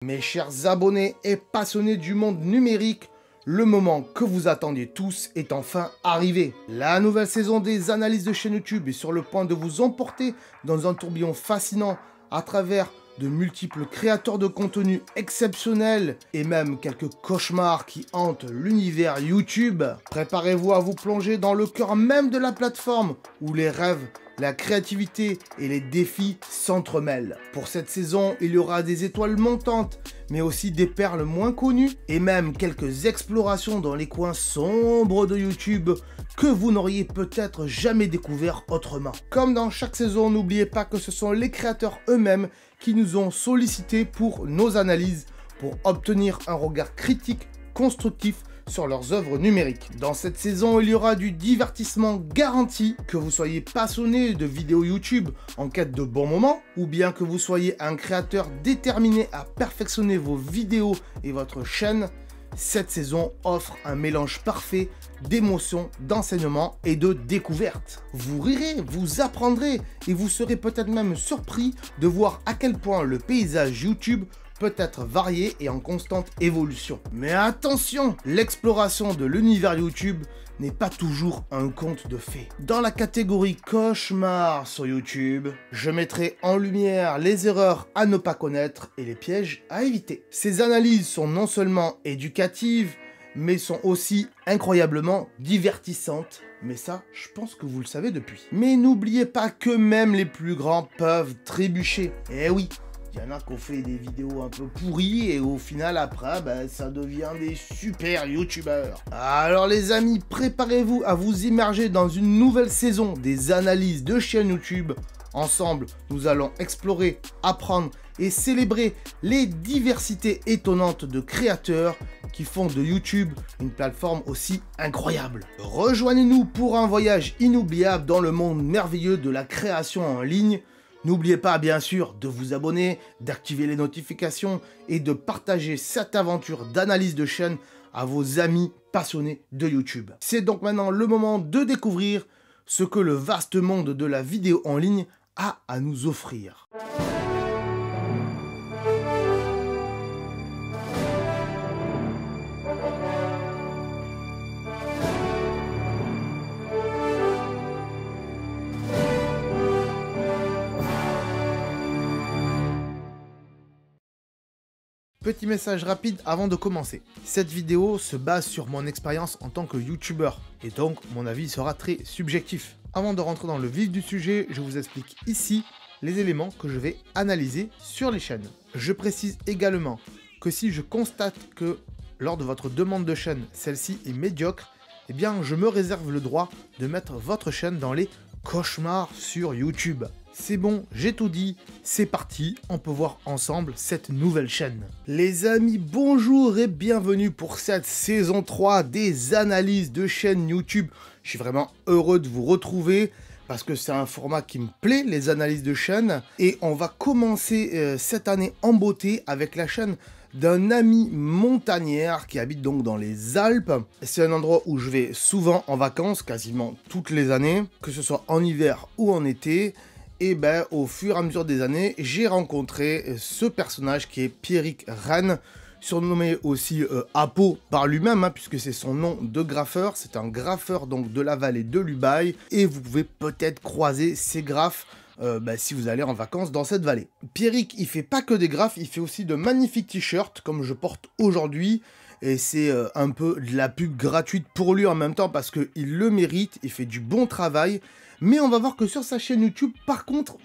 Mes chers abonnés et passionnés du monde numérique, le moment que vous attendiez tous est enfin arrivé. La nouvelle saison des analyses de chaîne YouTube est sur le point de vous emporter dans un tourbillon fascinant à travers de multiples créateurs de contenu exceptionnels et même quelques cauchemars qui hantent l'univers YouTube. Préparez-vous à vous plonger dans le cœur même de la plateforme où les rêves, la créativité et les défis s'entremêlent. Pour cette saison, il y aura des étoiles montantes, mais aussi des perles moins connues, et même quelques explorations dans les coins sombres de YouTube que vous n'auriez peut-être jamais découvert autrement. Comme dans chaque saison, n'oubliez pas que ce sont les créateurs eux-mêmes qui nous ont sollicités pour nos analyses, pour obtenir un regard critique, constructif, sur leurs œuvres numériques. Dans cette saison, il y aura du divertissement garanti, que vous soyez passionné de vidéos YouTube en quête de bons moments, ou bien que vous soyez un créateur déterminé à perfectionner vos vidéos et votre chaîne. Cette saison offre un mélange parfait d'émotions, d'enseignements et de découvertes. Vous rirez, vous apprendrez et vous serez peut-être même surpris de voir à quel point le paysage YouTube peut être varié et en constante évolution. Mais attention, l'exploration de l'univers YouTube n'est pas toujours un conte de fées. Dans la catégorie cauchemar sur YouTube, je mettrai en lumière les erreurs à ne pas connaître et les pièges à éviter. Ces analyses sont non seulement éducatives, mais sont aussi incroyablement divertissantes. Mais ça, je pense que vous le savez depuis. Mais n'oubliez pas que même les plus grands peuvent trébucher. Eh oui, il y en a qui ont fait des vidéos un peu pourries et au final après, ça devient des super youtubeurs. Alors les amis, préparez-vous à vous immerger dans une nouvelle saison des analyses de chaîne YouTube. Ensemble, nous allons explorer, apprendre et célébrer les diversités étonnantes de créateurs qui font de YouTube une plateforme aussi incroyable. Rejoignez-nous pour un voyage inoubliable dans le monde merveilleux de la création en ligne. N'oubliez pas bien sûr de vous abonner, d'activer les notifications et de partager cette aventure d'analyse de chaîne à vos amis passionnés de YouTube. C'est donc maintenant le moment de découvrir ce que le vaste monde de la vidéo en ligne a à nous offrir. Petit message rapide avant de commencer. Cette vidéo se base sur mon expérience en tant que youtubeur et donc mon avis sera très subjectif. Avant de rentrer dans le vif du sujet, je vous explique ici les éléments que je vais analyser sur les chaînes. Je précise également que si je constate que lors de votre demande de chaîne, celle-ci est médiocre, eh bien je me réserve le droit de mettre votre chaîne dans les cauchemars sur YouTube. C'est bon, j'ai tout dit, c'est parti, on peut voir ensemble cette nouvelle chaîne. Les amis, bonjour et bienvenue pour cette saison 3 des analyses de chaîne YouTube. Je suis vraiment heureux de vous retrouver parce que c'est un format qui me plaît, les analyses de chaîne. Et on va commencer cette année en beauté avec la chaîne d'un ami montagnard qui habite donc dans les Alpes. C'est un endroit où je vais souvent en vacances, quasiment toutes les années, que ce soit en hiver ou en été. Et au fur et à mesure des années, j'ai rencontré ce personnage qui est Pierrick Rennes, surnommé aussi Apo par lui-même, puisque c'est son nom de graffeur. C'est un graffeur donc de la vallée de l'Ubaye, et vous pouvez peut-être croiser ses graphes si vous allez en vacances dans cette vallée. Pierrick, il fait pas que des graphes, il fait aussi de magnifiques t-shirts, comme je porte aujourd'hui. Et c'est un peu de la pub gratuite pour lui en même temps, parce qu'il le mérite, il fait du bon travail. Mais on va voir que sur sa chaîne YouTube, par contre,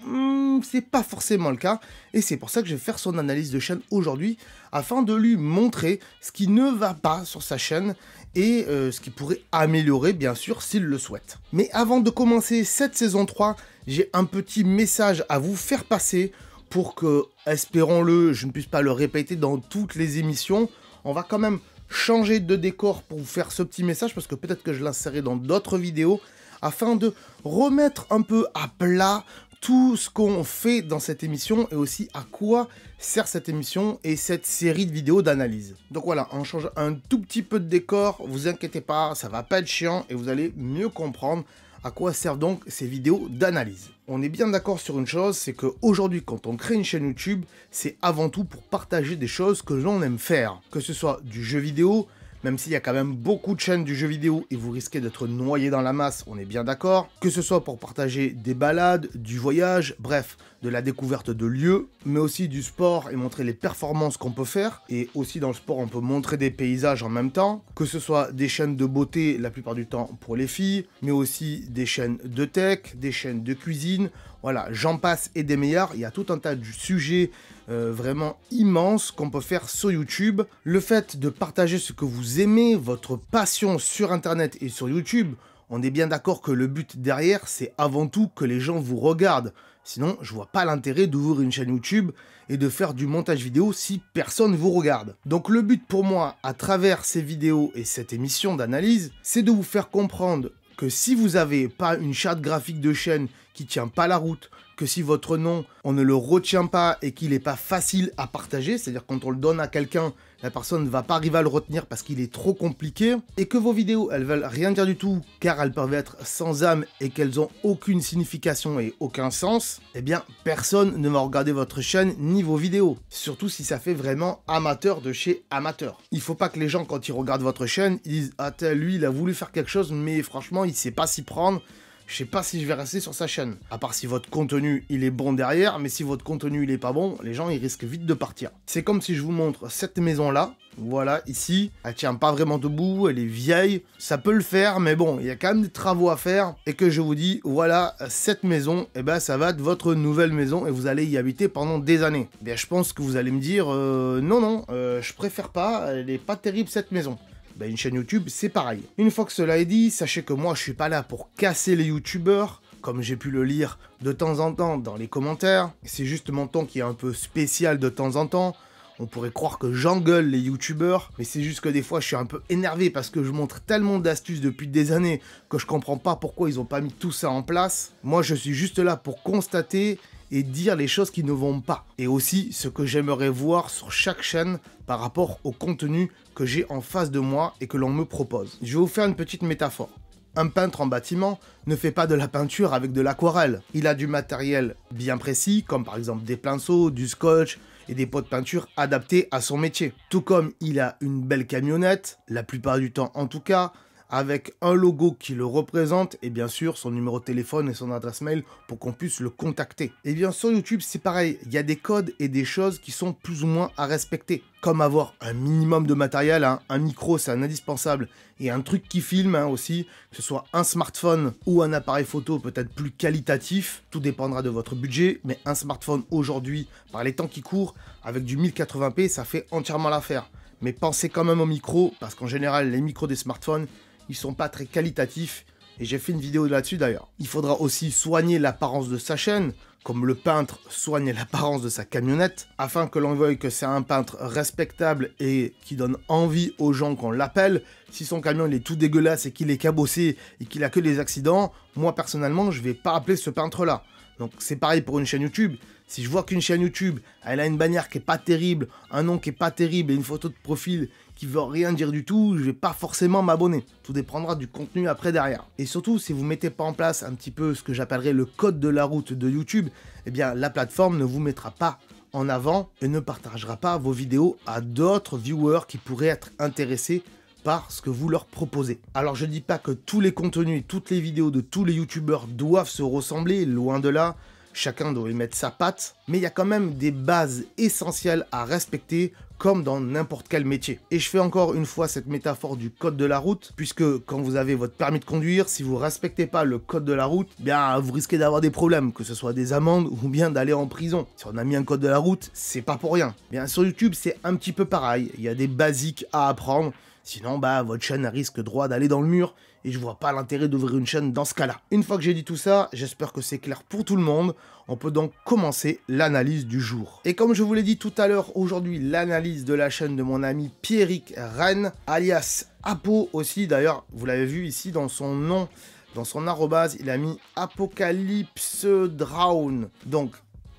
c'est pas forcément le cas. Et c'est pour ça que je vais faire son analyse de chaîne aujourd'hui, afin de lui montrer ce qui ne va pas sur sa chaîne et ce qu'il pourrait améliorer, bien sûr, s'il le souhaite. Mais avant de commencer cette saison 3, j'ai un petit message à vous faire passer pour que, espérons-le, je ne puisse pas le répéter dans toutes les émissions. On va quand même changer de décor pour vous faire ce petit message, parce que peut-être que je l'insérerai dans d'autres vidéos, afin de remettre un peu à plat tout ce qu'on fait dans cette émission et aussi à quoi sert cette émission et cette série de vidéos d'analyse. Donc voilà, on change un tout petit peu de décor, vous inquiétez pas, ça va pas être chiant et vous allez mieux comprendre À quoi servent donc ces vidéos d'analyse? On est bien d'accord sur une chose, c'est qu'aujourd'hui, quand on crée une chaîne YouTube, c'est avant tout pour partager des choses que l'on aime faire. Que ce soit du jeu vidéo, même s'il y a quand même beaucoup de chaînes du jeu vidéo et vous risquez d'être noyé dans la masse, on est bien d'accord. Que ce soit pour partager des balades, du voyage, bref, de la découverte de lieux, mais aussi du sport et montrer les performances qu'on peut faire. Et aussi dans le sport, on peut montrer des paysages en même temps. Que ce soit des chaînes de beauté, la plupart du temps pour les filles, mais aussi des chaînes de tech, des chaînes de cuisine. Voilà, j'en passe et des meilleurs. Il y a tout un tas de sujets vraiment immenses qu'on peut faire sur YouTube. Le fait de partager ce que vous aimez, votre passion sur Internet et sur YouTube, on est bien d'accord que le but derrière, c'est avant tout que les gens vous regardent. Sinon, je vois pas l'intérêt d'ouvrir une chaîne YouTube et de faire du montage vidéo si personne vous regarde. Donc le but pour moi, à travers ces vidéos et cette émission d'analyse, c'est de vous faire comprendre que si vous n'avez pas une charte graphique de chaîne qui tient pas la route, que si votre nom, on ne le retient pas et qu'il n'est pas facile à partager, c'est-à-dire quand on le donne à quelqu'un, la personne ne va pas arriver à le retenir parce qu'il est trop compliqué, et que vos vidéos, elles veulent rien dire du tout, car elles peuvent être sans âme et qu'elles ont aucune signification et aucun sens, eh bien, personne ne va regarder votre chaîne ni vos vidéos. Surtout si ça fait vraiment amateur de chez amateur. Il faut pas que les gens, quand ils regardent votre chaîne, ils disent « Ah, lui, il a voulu faire quelque chose, mais franchement, il sait pas s'y prendre. » Je sais pas si je vais rester sur sa chaîne. À part si votre contenu, il est bon derrière, mais si votre contenu, il est pas bon, les gens, ils risquent vite de partir. C'est comme si je vous montre cette maison-là. Voilà, ici, elle tient pas vraiment debout, elle est vieille. Ça peut le faire, mais bon, il y a quand même des travaux à faire. Et que je vous dis, voilà, cette maison, eh ben, ça va être votre nouvelle maison et vous allez y habiter pendant des années. Bien, je pense que vous allez me dire, non, je préfère pas, elle est pas terrible cette maison. Ben, une chaîne YouTube, c'est pareil. Une fois que cela est dit, sachez que moi, je suis pas là pour casser les YouTubeurs, comme j'ai pu le lire de temps en temps dans les commentaires. C'est juste mon ton qui est un peu spécial de temps en temps. On pourrait croire que j'engueule les youtubeurs, mais c'est juste que des fois je suis un peu énervé parce que je montre tellement d'astuces depuis des années que je comprends pas pourquoi ils ont pas mis tout ça en place. Moi je suis juste là pour constater et dire les choses qui ne vont pas. Et aussi ce que j'aimerais voir sur chaque chaîne par rapport au contenu que j'ai en face de moi et que l'on me propose. Je vais vous faire une petite métaphore. Un peintre en bâtiment ne fait pas de la peinture avec de l'aquarelle. Il a du matériel bien précis, comme par exemple des pinceaux, du scotch et des pots de peinture adaptés à son métier. Tout comme il a une belle camionnette, la plupart du temps en tout cas, avec un logo qui le représente et bien sûr son numéro de téléphone et son adresse mail pour qu'on puisse le contacter. Et bien sur YouTube c'est pareil, il y a des codes et des choses qui sont plus ou moins à respecter. Comme avoir un minimum de matériel, hein. Un micro c'est un indispensable et un truc qui filme aussi, que ce soit un smartphone ou un appareil photo peut-être plus qualitatif, tout dépendra de votre budget, mais un smartphone aujourd'hui, par les temps qui courent, avec du 1080p ça fait entièrement l'affaire. Mais pensez quand même au micro, parce qu'en général les micros des smartphones, ils sont pas très qualitatifs, et j'ai fait une vidéo là-dessus d'ailleurs. Il faudra aussi soigner l'apparence de sa chaîne, comme le peintre soigne l'apparence de sa camionnette, afin que l'on veuille que c'est un peintre respectable et qui donne envie aux gens qu'on l'appelle. Si son camion il est tout dégueulasse et qu'il est cabossé et qu'il a que des accidents, moi personnellement je vais pas appeler ce peintre-là. Donc c'est pareil pour une chaîne YouTube. Si je vois qu'une chaîne YouTube, elle a une bannière qui est pas terrible, un nom qui est pas terrible et une photo de profil qui veut rien dire du tout, je vais pas forcément m'abonner. Tout dépendra du contenu après derrière. Et surtout, si vous mettez pas en place un petit peu ce que j'appellerais le code de la route de YouTube, eh bien la plateforme ne vous mettra pas en avant et ne partagera pas vos vidéos à d'autres viewers qui pourraient être intéressés par ce que vous leur proposez. Alors je dis pas que tous les contenus et toutes les vidéos de tous les youtubeurs doivent se ressembler, loin de là. Chacun doit y mettre sa patte, mais il y a quand même des bases essentielles à respecter, comme dans n'importe quel métier. Et je fais encore une fois cette métaphore du code de la route, puisque quand vous avez votre permis de conduire, si vous respectez pas le code de la route, bien vous risquez d'avoir des problèmes, que ce soit des amendes ou bien d'aller en prison. Si on a mis un code de la route, c'est pas pour rien. Bien sur YouTube, c'est un petit peu pareil, il y a des basiques à apprendre. Sinon, votre chaîne risque droit d'aller dans le mur et je vois pas l'intérêt d'ouvrir une chaîne dans ce cas-là. Une fois que j'ai dit tout ça, j'espère que c'est clair pour tout le monde. On peut donc commencer l'analyse du jour. Et comme je vous l'ai dit tout à l'heure, aujourd'hui, l'analyse de la chaîne de mon ami Pierrick Rennes, alias Apo aussi. D'ailleurs, vous l'avez vu ici dans son nom, dans son arrobase, il a mis Apocalypse Drown. Donc,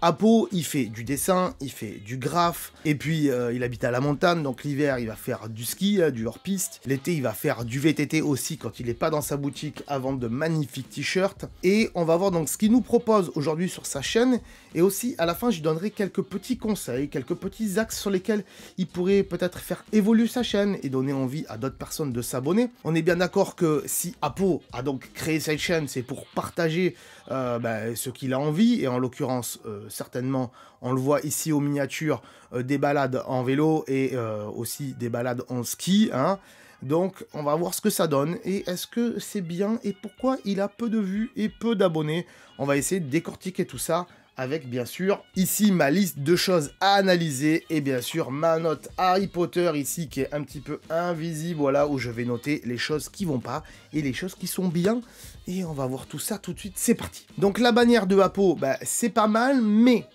Apo, il fait du dessin, il fait du graphe, et puis il habite à la montagne, donc l'hiver il va faire du ski, du hors-piste. L'été il va faire du VTT aussi quand il n'est pas dans sa boutique à vendre de magnifiques t-shirts. Et on va voir donc ce qu'il nous propose aujourd'hui sur sa chaîne. Et aussi à la fin je lui donnerai quelques petits conseils, quelques petits axes sur lesquels il pourrait peut-être faire évoluer sa chaîne et donner envie à d'autres personnes de s'abonner. On est bien d'accord que si Apo a donc créé cette chaîne, c'est pour partager ce qu'il a envie, et en l'occurrence certainement on le voit ici aux miniatures, des balades en vélo et aussi des balades en ski, hein. Donc on va voir ce que ça donne et est-ce que c'est bien et pourquoi il a peu de vues et peu d'abonnés. On va essayer de décortiquer tout ça avec bien sûr ici ma liste de choses à analyser et bien sûr ma note Harry Potter ici qui est un petit peu invisible, voilà, où je vais noter les choses qui vont pas et les choses qui sont bien. Et on va voir tout ça tout de suite, c'est parti. Donc la bannière de Apo, c'est pas mal, mais.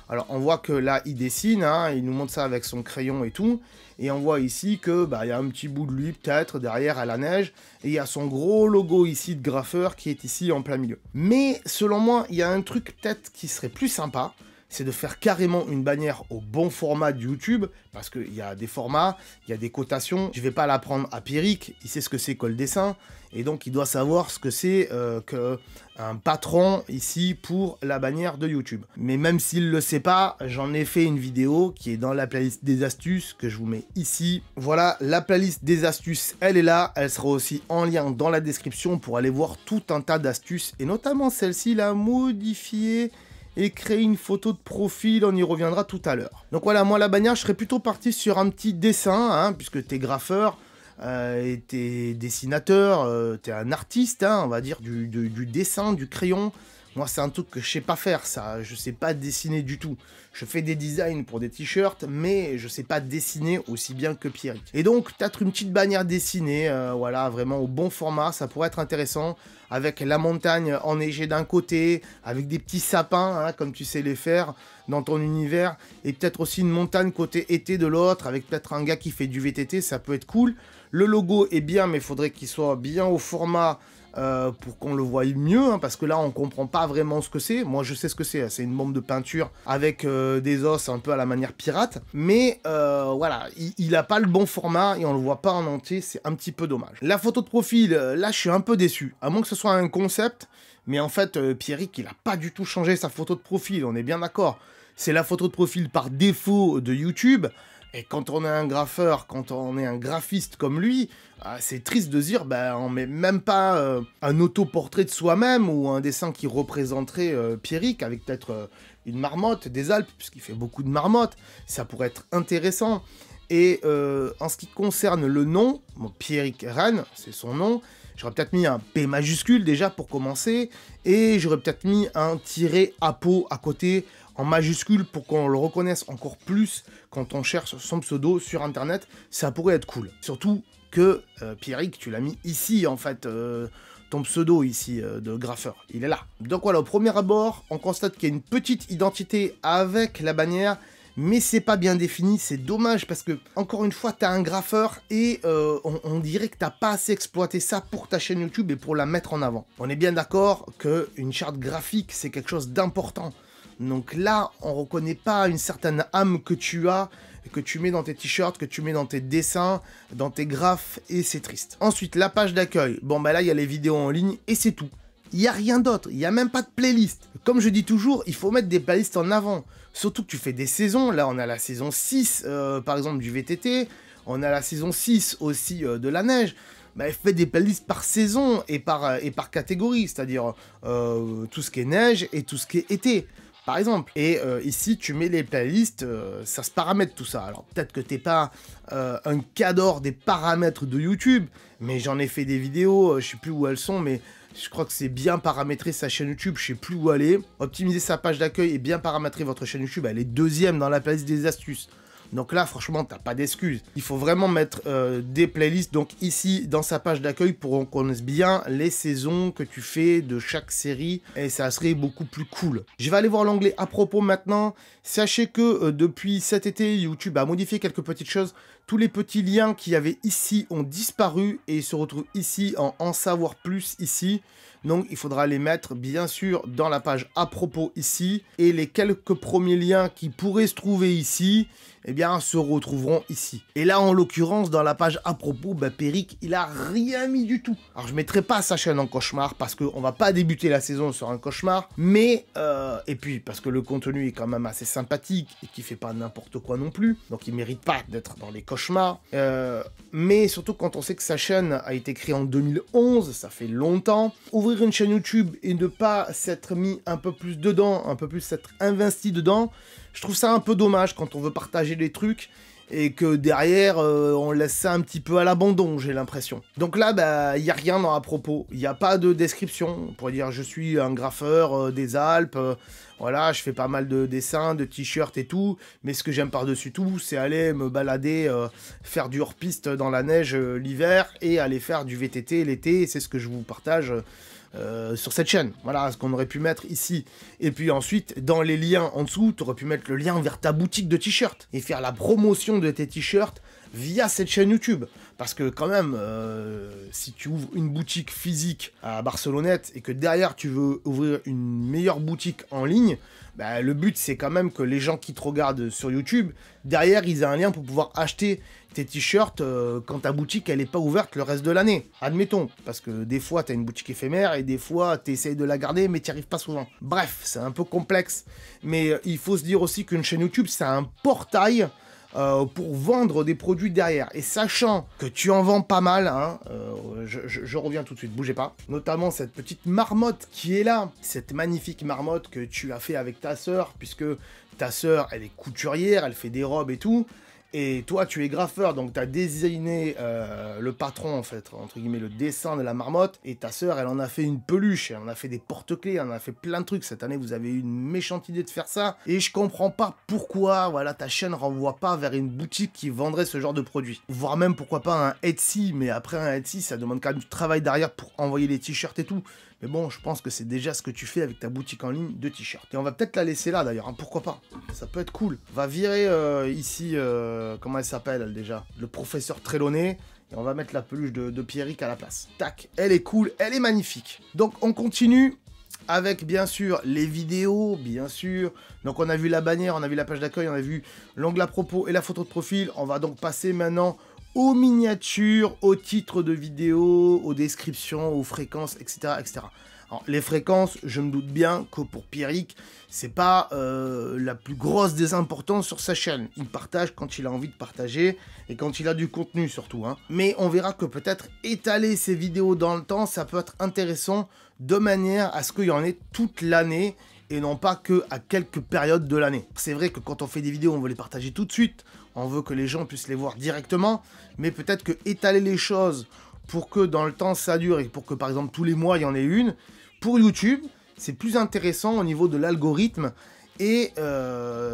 Alors on voit que là il dessine, hein, il nous montre ça avec son crayon et tout. Et on voit ici que il y a un petit bout de lui peut-être derrière à la neige. Et il y a son gros logo ici de graffeur qui est ici en plein milieu. Mais selon moi, il y a un truc peut-être qui serait plus sympa. C'est de faire carrément une bannière au bon format de YouTube, parce qu'il y a des formats, il y a des cotations. Je vais pas l'apprendre à Pierrick, il sait ce que c'est que le dessin, et donc il doit savoir ce que c'est qu'un patron ici pour la bannière de YouTube. Mais même s'il le sait pas, j'en ai fait une vidéo qui est dans la playlist des astuces, que je vous mets ici. Voilà, la playlist des astuces, elle est là, elle sera aussi en lien dans la description pour aller voir tout un tas d'astuces, et notamment celle-ci, la modifier et créer une photo de profil, on y reviendra tout à l'heure. Donc voilà, moi la bannière, je serais plutôt parti sur un petit dessin, hein, puisque t'es graffeur, et t'es dessinateur, t'es un artiste, hein, on va dire, du dessin, du crayon. Moi, c'est un truc que je sais pas faire, ça. Je sais pas dessiner du tout. Je fais des designs pour des t-shirts, mais je sais pas dessiner aussi bien que Pierrick. Et donc, peut-être une petite bannière dessinée, voilà, vraiment au bon format, ça pourrait être intéressant, avec la montagne enneigée d'un côté, avec des petits sapins, hein, comme tu sais les faire dans ton univers, et peut-être aussi une montagne côté été de l'autre, avec peut-être un gars qui fait du VTT, ça peut être cool. Le logo est bien, mais il faudrait qu'il soit bien au format, pour qu'on le voie mieux, hein, parce que là on comprend pas vraiment ce que c'est. Moi je sais ce que c'est une bombe de peinture avec des os un peu à la manière pirate, mais voilà, il a pas le bon format et on le voit pas en entier, c'est un petit peu dommage. La photo de profil, là je suis un peu déçu, à moins que ce soit un concept, mais en fait Pierrick il a pas du tout changé sa photo de profil, on est bien d'accord. C'est la photo de profil par défaut de YouTube. Et quand on est un graffeur, quand on est un graphiste comme lui, c'est triste de se dire, on met même pas un autoportrait de soi-même ou un dessin qui représenterait Pierrick avec peut-être une marmotte des Alpes, puisqu'il fait beaucoup de marmottes. Ça pourrait être intéressant. Et en ce qui concerne le nom, Pierrick Rennes, c'est son nom, j'aurais peut-être mis un P majuscule déjà pour commencer, et j'aurais peut-être mis un tiret Apo à côté en majuscule pour qu'on le reconnaisse encore plus quand on cherche son pseudo sur internet, ça pourrait être cool. Surtout que Pierrick, tu l'as mis ici en fait, ton pseudo ici de graffeur, il est là. Donc voilà, au premier abord, on constate qu'il y a une petite identité avec la bannière, mais c'est pas bien défini, c'est dommage parce que, encore une fois, t'as un graffeur et on dirait que t'as pas assez exploité ça pour ta chaîne YouTube et pour la mettre en avant. On est bien d'accord qu'une charte graphique, c'est quelque chose d'important. Donc là, on reconnaît pas une certaine âme que tu as, que tu mets dans tes t-shirts, que tu mets dans tes dessins, dans tes graphes, et c'est triste. Ensuite, la page d'accueil. Bon, là, il y a les vidéos en ligne, et c'est tout. Il n'y a rien d'autre, il n'y a même pas de playlist. Comme je dis toujours, il faut mettre des playlists en avant. Surtout que tu fais des saisons, là on a la saison 6, par exemple, du VTT, on a la saison 6 aussi de la neige. Fais des playlists par saison et par catégorie, c'est-à-dire tout ce qui est neige et tout ce qui est été. Par exemple, et ici tu mets les playlists, ça se paramètre tout ça. Alors peut-être que t'es pas un cadre des paramètres de YouTube, mais j'en ai fait des vidéos, je sais plus où elles sont, mais je crois que c'est bien paramétrer sa chaîne YouTube, je sais plus où aller. Optimiser sa page d'accueil et bien paramétrer votre chaîne YouTube, elle est deuxième dans la playlist des astuces. Donc là, franchement, t'as pas d'excuses. Il faut vraiment mettre des playlists, donc ici, dans sa page d'accueil, pour qu'on connaisse bien les saisons que tu fais de chaque série, et ça serait beaucoup plus cool. Je vais aller voir l'onglet à propos maintenant. Sachez que depuis cet été, YouTube a modifié quelques petites choses. Tous les petits liens qu'il y avait ici ont disparu, et se retrouvent ici en savoir plus ici. Donc il faudra les mettre bien sûr dans la page à propos ici. Et les quelques premiers liens qui pourraient se trouver ici, eh bien, se retrouveront ici. Et là, en l'occurrence, dans la page à propos, bah, Peric, il a rien mis du tout. Alors, je mettrai pas sa chaîne en cauchemar, parce qu'on va pas débuter la saison sur un cauchemar, mais, et puis, parce que le contenu est quand même assez sympathique, et qui fait pas n'importe quoi non plus, donc il mérite pas d'être dans les cauchemars, mais surtout quand on sait que sa chaîne a été créée en 2011, ça fait longtemps, ouvrir une chaîne YouTube et ne pas s'être mis un peu plus dedans, un peu plus s'être investi dedans, je trouve ça un peu dommage quand on veut partager des trucs et que derrière, on laisse ça un petit peu à l'abandon, j'ai l'impression. Donc là, bah, il n'y a rien dans à propos. Il n'y a pas de description. On pourrait dire, je suis un graffeur des Alpes, voilà, je fais pas mal de dessins, de t-shirts et tout, mais ce que j'aime par-dessus tout, c'est aller me balader, faire du hors-piste dans la neige l'hiver, et aller faire du VTT l'été, c'est ce que je vous partage sur cette chaîne. Voilà ce qu'on aurait pu mettre ici. Et puis ensuite, dans les liens en dessous, tu aurais pu mettre le lien vers ta boutique de t-shirts et faire la promotion de tes t-shirts via cette chaîne YouTube. Parce que quand même, si tu ouvres une boutique physique à Barcelonnette et que derrière tu veux ouvrir une meilleure boutique en ligne, bah, le but c'est quand même que les gens qui te regardent sur YouTube, derrière ils aient un lien pour pouvoir acheter tes t-shirts quand ta boutique elle n'est pas ouverte le reste de l'année. Admettons, parce que des fois tu as une boutique éphémère et des fois tu essayes de la garder mais tu n'y arrives pas souvent. Bref, c'est un peu complexe. Mais il faut se dire aussi qu'une chaîne YouTube c'est un portail pour vendre des produits derrière. Et sachant que tu en vends pas mal, hein, je reviens tout de suite, bougez pas. Notamment cette petite marmotte qui est là, cette magnifique marmotte que tu as fait avec ta sœur, puisque ta sœur, elle est couturière, elle fait des robes et tout. Et toi, tu es graffeur, donc tu as designé le patron, en fait, entre guillemets, le dessin de la marmotte. Et ta sœur, elle en a fait une peluche, elle en a fait des porte-clés, elle en a fait plein de trucs. Cette année, vous avez eu une méchante idée de faire ça. Et je comprends pas pourquoi, voilà, ta chaîne renvoie pas vers une boutique qui vendrait ce genre de produit. Voire même, pourquoi pas, un Etsy. Mais après, un Etsy, ça demande quand même du travail derrière pour envoyer les t-shirts et tout. Mais bon, je pense que c'est déjà ce que tu fais avec ta boutique en ligne de t-shirts. Et on va peut-être la laisser là d'ailleurs, hein, pourquoi pas. Ça peut être cool. On va virer ici, comment elle s'appelle elle déjà, le professeur Trelawney. Et on va mettre la peluche de Pierrick à la place. Tac, elle est cool, elle est magnifique. Donc on continue avec bien sûr les vidéos, bien sûr. Donc on a vu la bannière, on a vu la page d'accueil, on a vu l'onglet à propos et la photo de profil. On va donc passer maintenant aux miniatures, aux titres de vidéos, aux descriptions, aux fréquences, etc. etc. Alors, les fréquences, je me doute bien que pour Pierrick, c'est pas la plus grosse des importances sur sa chaîne. Il partage quand il a envie de partager et quand il a du contenu surtout. Hein. Mais on verra que peut-être étaler ses vidéos dans le temps, ça peut être intéressant de manière à ce qu'il y en ait toute l'année et non pas que à quelques périodes de l'année. C'est vrai que quand on fait des vidéos, on veut les partager tout de suite, on veut que les gens puissent les voir directement, mais peut-être que étaler les choses pour que dans le temps ça dure et pour que par exemple tous les mois il y en ait une, pour YouTube, c'est plus intéressant au niveau de l'algorithme et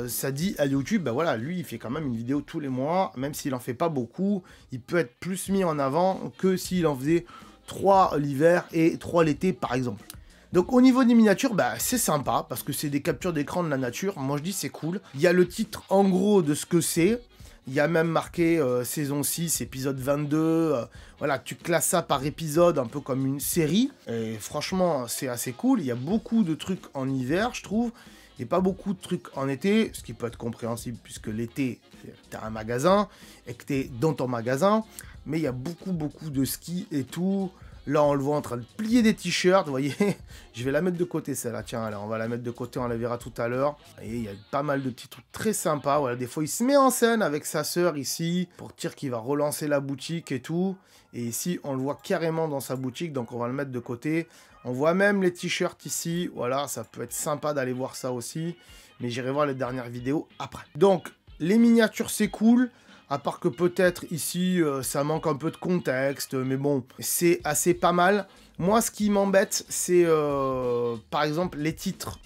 ça dit à YouTube, bah voilà, lui il fait quand même une vidéo tous les mois, même s'il en fait pas beaucoup, il peut être plus mis en avant que s'il en faisait 3 l'hiver et 3 l'été par exemple. Donc au niveau des miniatures, bah, c'est sympa, parce que c'est des captures d'écran de la nature, moi je dis c'est cool. Il y a le titre en gros de ce que c'est, il y a même marqué saison 6, épisode 22, voilà, tu classes ça par épisode, un peu comme une série, et franchement c'est assez cool, il y a beaucoup de trucs en hiver je trouve, et pas beaucoup de trucs en été, ce qui peut être compréhensible puisque l'été, t'as un magasin, et que t'es dans ton magasin, mais il y a beaucoup de ski et tout. Là, on le voit en train de plier des t-shirts, vous voyez. Je vais la mettre de côté, celle-là. Tiens, alors, on va la mettre de côté, on la verra tout à l'heure. Et il y a pas mal de petits trucs très sympas. Voilà, des fois, il se met en scène avec sa sœur ici, pour dire qu'il va relancer la boutique et tout. Et ici, on le voit carrément dans sa boutique, donc on va le mettre de côté. On voit même les t-shirts ici. Voilà, ça peut être sympa d'aller voir ça aussi. Mais j'irai voir les dernières vidéos après. Donc, les miniatures, c'est cool. À part que peut-être ici, ça manque un peu de contexte, mais bon, c'est assez pas mal. Moi, ce qui m'embête, c'est par exemple les titres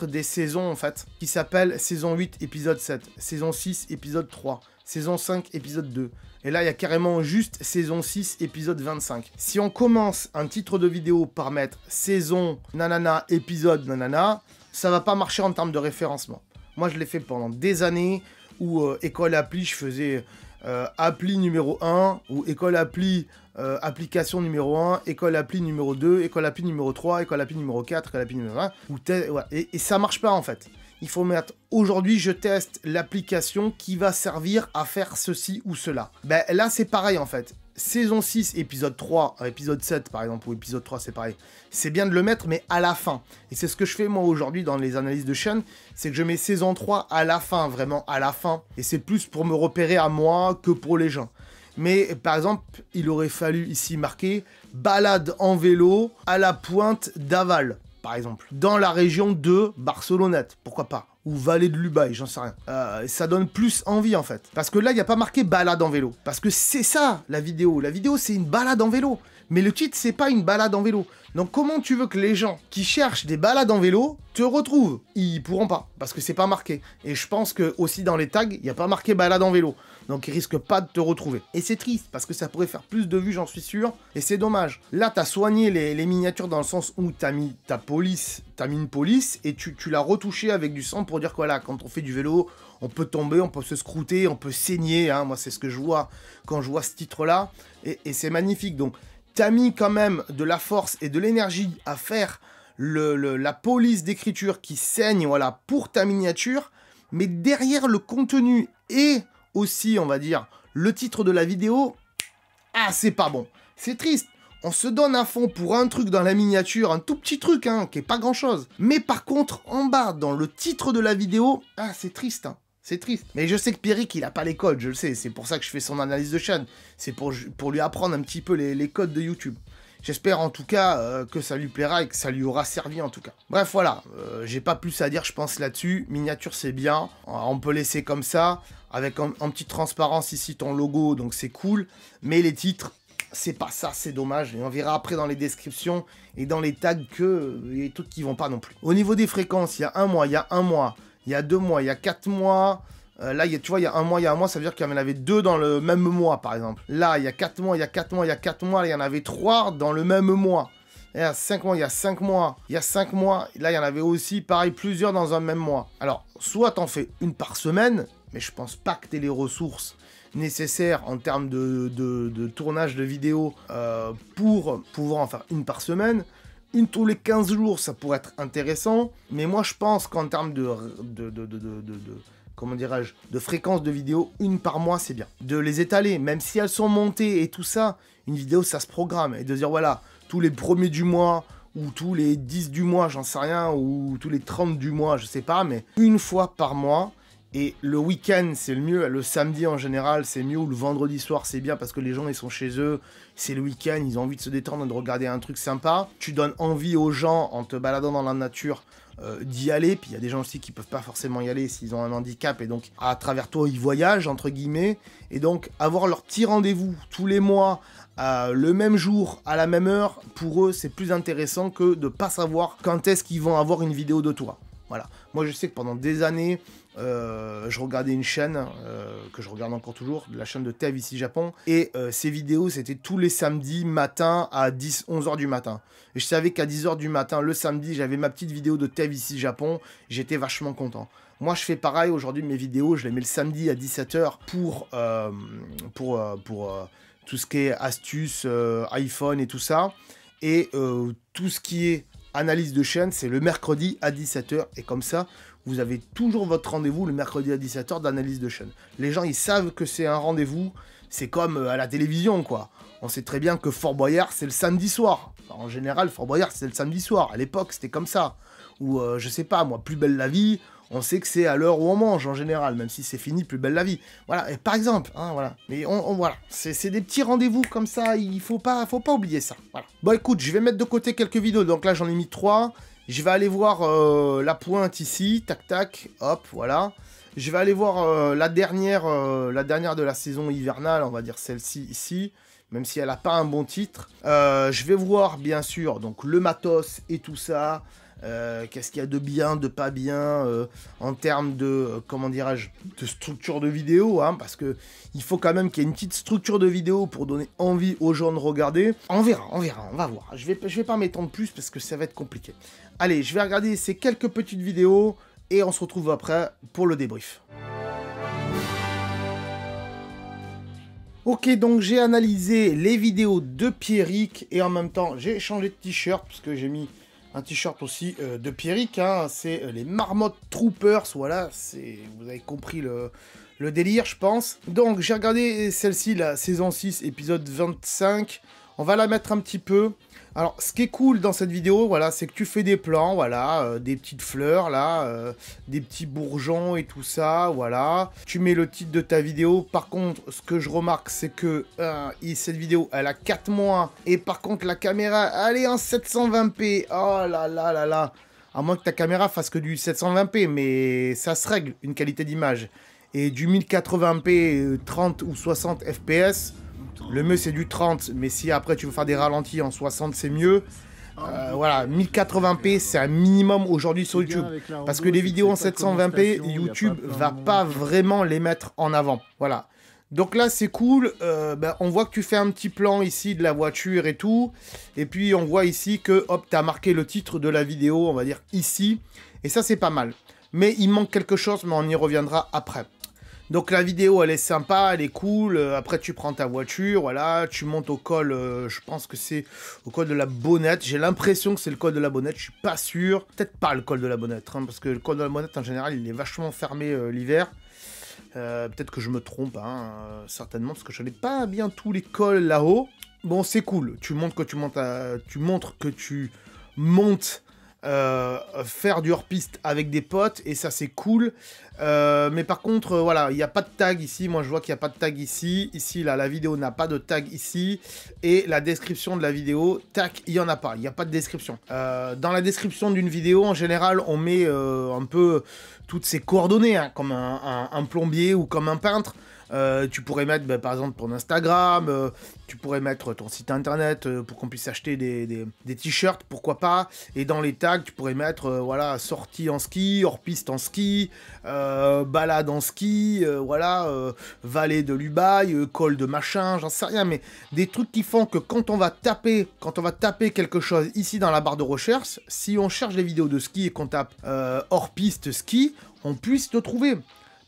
des saisons en fait, qui s'appellent saison 8, épisode 7, saison 6, épisode 3, saison 5, épisode 2. Et là, il y a carrément juste saison 6, épisode 25. Si on commence un titre de vidéo par mettre saison, nanana, épisode, nanana, ça va pas marcher en termes de référencement. Moi, je l'ai fait pendant des années, où école appli, je faisais appli numéro 1 ou école appli application numéro 1, école appli numéro 2, école appli numéro 3, école appli numéro 4, école appli numéro 1, ouais. Et ça marche pas en fait. Il faut mettre, aujourd'hui je teste l'application qui va servir à faire ceci ou cela. Ben là c'est pareil en fait. Saison 6, épisode 3, épisode 7 par exemple, ou épisode 3 c'est pareil. C'est bien de le mettre mais à la fin. Et c'est ce que je fais moi aujourd'hui dans les analyses de chaîne, c'est que je mets saison 3 à la fin, vraiment à la fin. Et c'est plus pour me repérer à moi que pour les gens. Mais par exemple, il aurait fallu ici marquer « balade en vélo à la pointe d'Aval ». Par exemple, dans la région de Barcelonnette, pourquoi pas, ou Vallée de l'Ubaye, j'en sais rien. Ça donne plus envie en fait. Parce que là, il n'y a pas marqué balade en vélo. Parce que c'est ça la vidéo. La vidéo, c'est une balade en vélo. Mais le titre, c'est pas une balade en vélo. Donc comment tu veux que les gens qui cherchent des balades en vélo te retrouvent? Ils pourront pas, parce que c'est pas marqué. Et je pense que aussi dans les tags, il n'y a pas marqué balade en vélo. Donc ils risquent pas de te retrouver. Et c'est triste, parce que ça pourrait faire plus de vues, j'en suis sûr. Et c'est dommage. Là, t'as soigné les miniatures dans le sens où t'as mis une police, et tu l'as retouché avec du sang pour dire que voilà, quand on fait du vélo, on peut tomber, on peut se scrouter, on peut saigner. Hein. Moi, c'est ce que je vois quand je vois ce titre-là. Et c'est magnifique. Donc, t'as mis quand même de la force et de l'énergie à faire la police d'écriture qui saigne, voilà, pour ta miniature. Mais derrière le contenu et aussi, on va dire, le titre de la vidéo, ah, c'est pas bon. C'est triste. On se donne à fond pour un truc dans la miniature, un tout petit truc, hein, qui est pas grand-chose. Mais par contre, en bas, dans le titre de la vidéo, ah, c'est triste, hein. C'est triste. Mais je sais que Pierrick, il a pas les codes, je le sais. C'est pour ça que je fais son analyse de chaîne. C'est pour lui apprendre un petit peu les codes de YouTube. J'espère en tout cas que ça lui plaira et que ça lui aura servi en tout cas. Bref, voilà. J'ai pas plus à dire, je pense, là-dessus. Miniature, c'est bien. On peut laisser comme ça. Avec en petite transparence ici ton logo, donc c'est cool. Mais les titres, c'est pas ça, c'est dommage. Et on verra après dans les descriptions et dans les tags que les trucs qui vont pas non plus. Au niveau des fréquences, il y a un mois, il y a 1 mois. Il y a 2 mois, il y a 4 mois. Là, tu vois, il y a un mois, ça veut dire qu'il y en avait 2 dans le même mois, par exemple. Là, il y a 4 mois, il y a 4 mois, il y a 4 mois. Là, il y en avait 3 dans le même mois. Il y a 5 mois, il y a 5 mois. Il y a 5 mois. Là, il y en avait aussi, pareil, plusieurs dans un même mois. Alors, soit t'en fais une par semaine, mais je pense pas que t'aies les ressources nécessaires en termes de tournage de vidéos pour pouvoir en faire une par semaine. Une tous les 15 jours, ça pourrait être intéressant. Mais moi, je pense qu'en termes comment dirais-je, de fréquence de vidéo, une par mois, c'est bien. De les étaler, même si elles sont montées et tout ça, une vidéo, ça se programme. Et de dire, voilà, tous les premiers du mois, ou tous les 10 du mois, j'en sais rien, ou tous les 30 du mois, je sais pas, mais une fois par mois. Et le week-end, c'est le mieux. Le samedi, en général, c'est mieux. Ou le vendredi soir, c'est bien parce que les gens, ils sont chez eux. C'est le week-end, ils ont envie de se détendre, de regarder un truc sympa. Tu donnes envie aux gens, en te baladant dans la nature, d'y aller. Puis il y a des gens aussi qui peuvent pas forcément y aller s'ils ont un handicap. Et donc, à travers toi, ils voyagent, entre guillemets. Et donc, avoir leur petit rendez-vous tous les mois, le même jour, à la même heure, pour eux, c'est plus intéressant que de pas savoir quand est-ce qu'ils vont avoir une vidéo de toi. Voilà. Moi, je sais que pendant des années, je regardais une chaîne, que je regarde encore toujours, la chaîne de Tev ici Japon, et ces vidéos, c'était tous les samedis matin à 11h du matin. Et je savais qu'à 10h du matin, le samedi, j'avais ma petite vidéo de Tev ici Japon, j'étais vachement content. Moi, je fais pareil, aujourd'hui, mes vidéos, je les mets le samedi à 17h pour tout ce qui est astuces, iPhone et tout ça, et tout ce qui est analyse de chaîne, c'est le mercredi à 17h, et comme ça, vous avez toujours votre rendez-vous le mercredi à 17h d'analyse de chaîne. Les gens, ils savent que c'est un rendez-vous, c'est comme à la télévision, quoi. On sait très bien que Fort Boyard, c'est le samedi soir. Alors, en général, Fort Boyard, c'est le samedi soir. À l'époque, c'était comme ça. Ou, je sais pas, moi, Plus belle la vie, on sait que c'est à l'heure où on mange, en général, même si c'est fini, Plus belle la vie. Voilà, et par exemple, hein, voilà. Mais voilà, c'est des petits rendez-vous comme ça, il faut pas oublier ça. Voilà. Bon, écoute, je vais mettre de côté quelques vidéos, donc là, j'en ai mis 3. Je vais aller voir la pointe ici, tac tac, hop, voilà. Je vais aller voir la dernière de la saison hivernale, on va dire celle-ci ici, même si elle n'a pas un bon titre. Je vais voir bien sûr donc le matos et tout ça. Qu'est-ce qu'il y a de bien, de pas bien en termes de, comment dirais-je, de structure de vidéo, hein, parce que il faut quand même qu'il y ait une petite structure de vidéo pour donner envie aux gens de regarder. On verra, on va voir. Je vais pas m'étendre plus parce que ça va être compliqué. Allez, je vais regarder ces quelques petites vidéos et on se retrouve après pour le débrief. Ok, donc j'ai analysé les vidéos de Pierrick et en même temps j'ai changé de t-shirt parce que j'ai mis un t-shirt aussi de Pierrick, hein, c'est les Marmotte Troopers, voilà, vous avez compris le délire je pense. Donc j'ai regardé celle-ci, la saison 6, épisode 25, on va la mettre un petit peu. Alors, ce qui est cool dans cette vidéo, voilà, c'est que tu fais des plans, voilà, des petites fleurs, là, des petits bourgeons et tout ça, voilà. Tu mets le titre de ta vidéo. Par contre, ce que je remarque, c'est que cette vidéo, elle a 4 mois. Et par contre, la caméra, elle est en 720p. Oh là là là là. À moins que ta caméra fasse que du 720p, mais ça se règle, une qualité d'image. Et du 1080p, 30 ou 60 fps... Le mieux c'est du 30, mais si après tu veux faire des ralentis en 60 c'est mieux. Voilà, 1080p c'est un minimum aujourd'hui sur YouTube. Parce que les vidéos en 720p, YouTube va pas vraiment les mettre en avant. Voilà. Donc là c'est cool, on voit que tu fais un petit plan ici de la voiture et tout. Et puis on voit ici que hop, tu as marqué le titre de la vidéo, on va dire ici. Et ça c'est pas mal. Mais il manque quelque chose, mais on y reviendra après. Donc la vidéo elle est sympa, elle est cool, après tu prends ta voiture, voilà, tu montes au col, je pense que c'est au col de la Bonnette, j'ai l'impression que c'est le col de la Bonnette, je suis pas sûr, peut-être pas le col de la Bonnette, hein, parce que le col de la Bonnette en général il est vachement fermé l'hiver, peut-être que je me trompe, hein, certainement, parce que je n'ai pas bien tous les cols là-haut. Bon c'est cool, tu montres que tu montes faire du hors-piste avec des potes et ça c'est cool, mais par contre voilà, il n'y a pas de tag ici, moi je vois qu'il n'y a pas de tag ici, là la vidéo n'a pas de tag ici, et la description de la vidéo, tac, il n'y en a pas, il n'y a pas de description. Dans la description d'une vidéo en général on met un peu toutes ses coordonnées, hein, comme un plombier ou comme un peintre. Tu pourrais mettre par exemple ton Instagram, tu pourrais mettre ton site internet pour qu'on puisse acheter des t-shirts, pourquoi pas. Et dans les tags, tu pourrais mettre voilà, sortie en ski, hors piste en ski, balade en ski, voilà, vallée de l'Ubaye, col de machin, j'en sais rien, mais des trucs qui font que quand on va taper quelque chose ici dans la barre de recherche, si on cherche des vidéos de ski et qu'on tape hors piste ski, on puisse te trouver.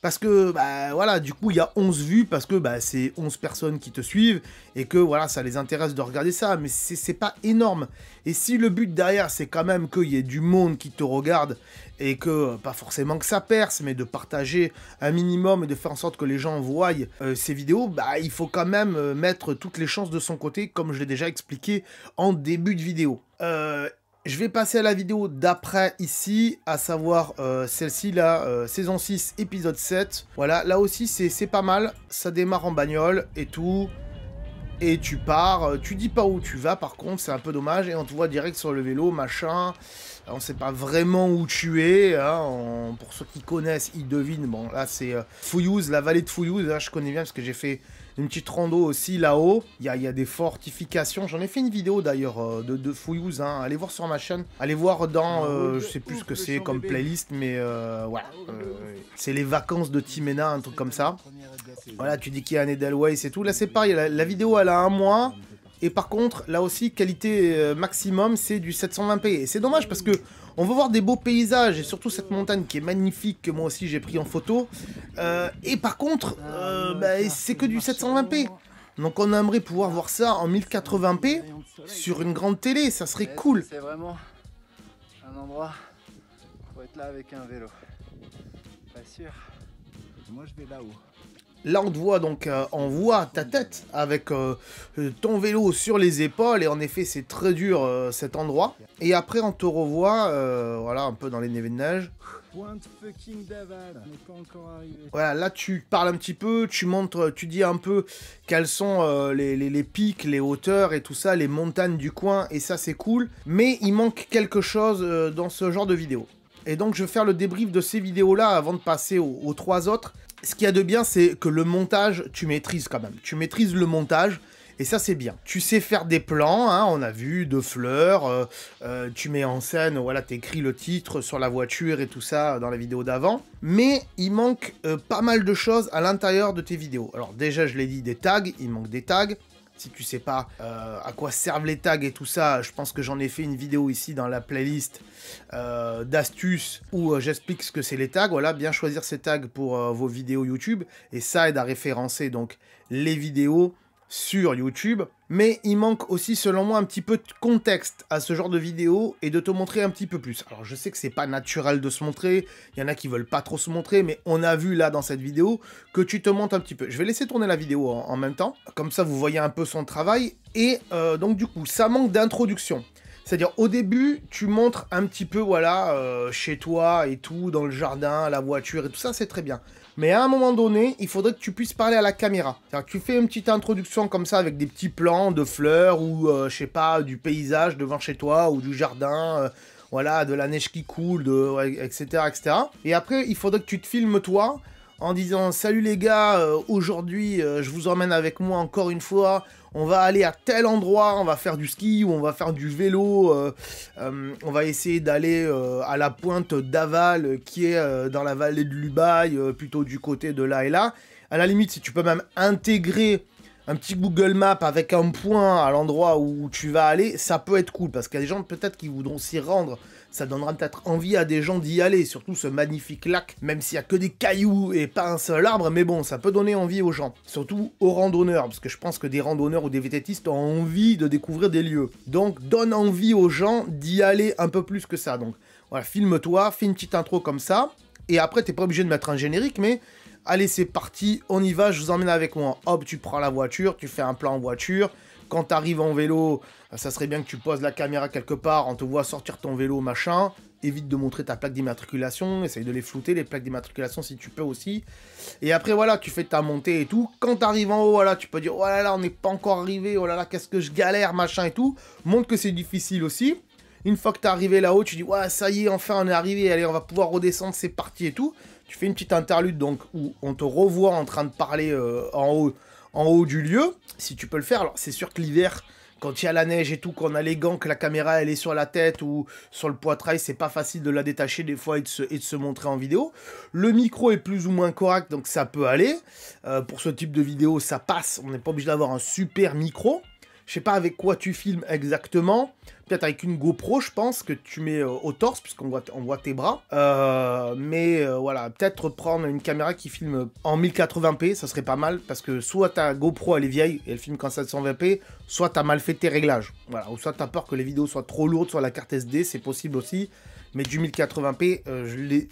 Parce que, voilà, du coup, il y a 11 vues, parce que c'est 11 personnes qui te suivent, et que, voilà, ça les intéresse de regarder ça, mais c'est pas énorme. Et si le but derrière, c'est quand même qu'il y ait du monde qui te regarde, et que, pas forcément que ça perce, mais de partager un minimum, et de faire en sorte que les gens voient ces vidéos, il faut quand même mettre toutes les chances de son côté, comme je l'ai déjà expliqué en début de vidéo. Je vais passer à la vidéo d'après ici, à savoir celle-ci là, saison 6, épisode 7. Voilà, là aussi c'est pas mal, ça démarre en bagnole et tout. Et tu pars, tu dis pas où tu vas par contre, c'est un peu dommage. Et on te voit direct sur le vélo, machin. On sait pas vraiment où tu es, hein. Pour ceux qui connaissent, ils devinent. Bon là c'est Fouillouse, la vallée de Fouillouse, là je connais bien parce que j'ai fait une petite rando aussi là-haut. Il y a des fortifications. J'en ai fait une vidéo d'ailleurs de Fouillouse. Hein. Allez voir sur ma chaîne. Allez voir dans, je sais plus ce que c'est comme playlist, mais voilà. C'est les vacances de Timena, un truc comme ça. Voilà, tu dis qu'il y a un Edelweiss et tout. Là c'est pareil, la vidéo elle a 1 mois. Et par contre, là aussi, qualité maximum, c'est du 720p. Et c'est dommage parce que on veut voir des beaux paysages, et surtout cette montagne qui est magnifique, que moi aussi j'ai pris en photo. Et par contre, c'est que du 720p. Donc on aimerait pouvoir voir ça en 1080p sur une grande télé, ça serait cool. C'est vraiment un endroit pour être là avec un vélo. Pas sûr. Moi je vais là-haut. Là, on te voit donc, on voit ta tête avec ton vélo sur les épaules, et en effet, c'est très dur cet endroit. Et après, on te revoit, voilà, un peu dans les névés de neige. Pointe fucking d'Aval, on n'est pas encore arrivé. Voilà, là, tu parles un petit peu, tu montres, tu dis un peu quels sont les pics, les hauteurs et tout ça, les montagnes du coin, et ça, c'est cool. Mais il manque quelque chose dans ce genre de vidéo. Et donc, je vais faire le débrief de ces vidéos-là avant de passer aux 3 autres. Ce qu'il y a de bien, c'est que le montage, tu maîtrises quand même. Tu maîtrises le montage, et ça, c'est bien. Tu sais faire des plans, hein, on a vu, de fleurs, tu mets en scène, voilà, t'écris le titre sur la voiture et tout ça dans la vidéo d'avant. Mais il manque pas mal de choses à l'intérieur de tes vidéos. Alors déjà, je l'ai dit, des tags, il manque des tags. Si tu sais pas à quoi servent les tags et tout ça, je pense que j'en ai fait une vidéo ici dans la playlist d'astuces où j'explique ce que c'est les tags. Voilà, bien choisir ces tags pour vos vidéos YouTube, et ça aide à référencer donc les vidéos sur YouTube. Mais il manque aussi, selon moi, un petit peu de contexte à ce genre de vidéo et de te montrer un petit peu plus. Alors, je sais que c'est pas naturel de se montrer, il y en a qui veulent pas trop se montrer, mais on a vu là dans cette vidéo que tu te montres un petit peu. Je vais laisser tourner la vidéo en même temps, comme ça vous voyez un peu son travail. Et donc du coup, ça manque d'introduction. C'est-à-dire, au début, tu montres un petit peu, voilà, chez toi et tout, dans le jardin, la voiture et tout ça, c'est très bien. Mais à un moment donné, il faudrait que tu puisses parler à la caméra. C'est-à-dire que tu fais une petite introduction comme ça, avec des petits plans de fleurs, ou, je sais pas, du paysage devant chez toi, ou du jardin, voilà, de la neige qui coule, etc., etc. Et après, il faudrait que tu te filmes, toi, en disant « Salut les gars, aujourd'hui, je vous emmène avec moi encore une fois. On va aller à tel endroit, on va faire du ski ou on va faire du vélo. On va essayer d'aller à la pointe d'Aval, qui est dans la vallée de l'Ubaye, plutôt du côté de là et là. À la limite, si tu peux même intégrer un petit Google Maps avec un point à l'endroit où tu vas aller, ça peut être cool, parce qu'il y a des gens peut-être qui voudront s'y rendre. Ça donnera peut-être envie à des gens d'y aller, surtout ce magnifique lac, même s'il n'y a que des cailloux et pas un seul arbre, mais bon, ça peut donner envie aux gens, surtout aux randonneurs, parce que je pense que des randonneurs ou des VTTistes ont envie de découvrir des lieux. Donc, donne envie aux gens d'y aller un peu plus que ça. Donc, voilà, filme-toi, fais une petite intro comme ça, et après, t'es pas obligé de mettre un générique, mais allez, c'est parti, on y va, je vous emmène avec moi. Hop, tu prends la voiture, tu fais un plan en voiture. Quand tu arrives en vélo, ça serait bien que tu poses la caméra quelque part, on te voit sortir ton vélo, machin. Évite de montrer ta plaque d'immatriculation, essaye de les flouter, les plaques d'immatriculation si tu peux aussi. Et après, voilà, tu fais ta montée et tout. Quand tu arrives en haut, voilà, tu peux dire, oh là là, on n'est pas encore arrivé, oh là là, qu'est-ce que je galère, machin et tout. Montre que c'est difficile aussi. Une fois que tu es arrivé là-haut, tu dis, ouais, ça y est, enfin, on est arrivé, allez, on va pouvoir redescendre, c'est parti et tout. Tu fais une petite interlude, donc, où on te revoit en train de parler en haut du lieu, si tu peux le faire. Alors, c'est sûr que l'hiver, quand il y a la neige et tout, qu'on a les gants, que la caméra, elle est sur la tête ou sur le poitrail, c'est pas facile de la détacher des fois et de se montrer en vidéo. Le micro est plus ou moins correct, donc ça peut aller. Pour ce type de vidéo, ça passe. On n'est pas obligé d'avoir un super micro. Je sais pas avec quoi tu filmes exactement. Peut-être avec une GoPro, je pense, que tu mets au torse, puisqu'on voit tes bras. Voilà, peut-être prendre une caméra qui filme en 1080p, ça serait pas mal, parce que soit ta GoPro, elle est vieille, et elle filme qu'en 720p, soit t'as mal fait tes réglages. Voilà, ou soit t'as peur que les vidéos soient trop lourdes sur la carte SD, c'est possible aussi. Mais du 1080p,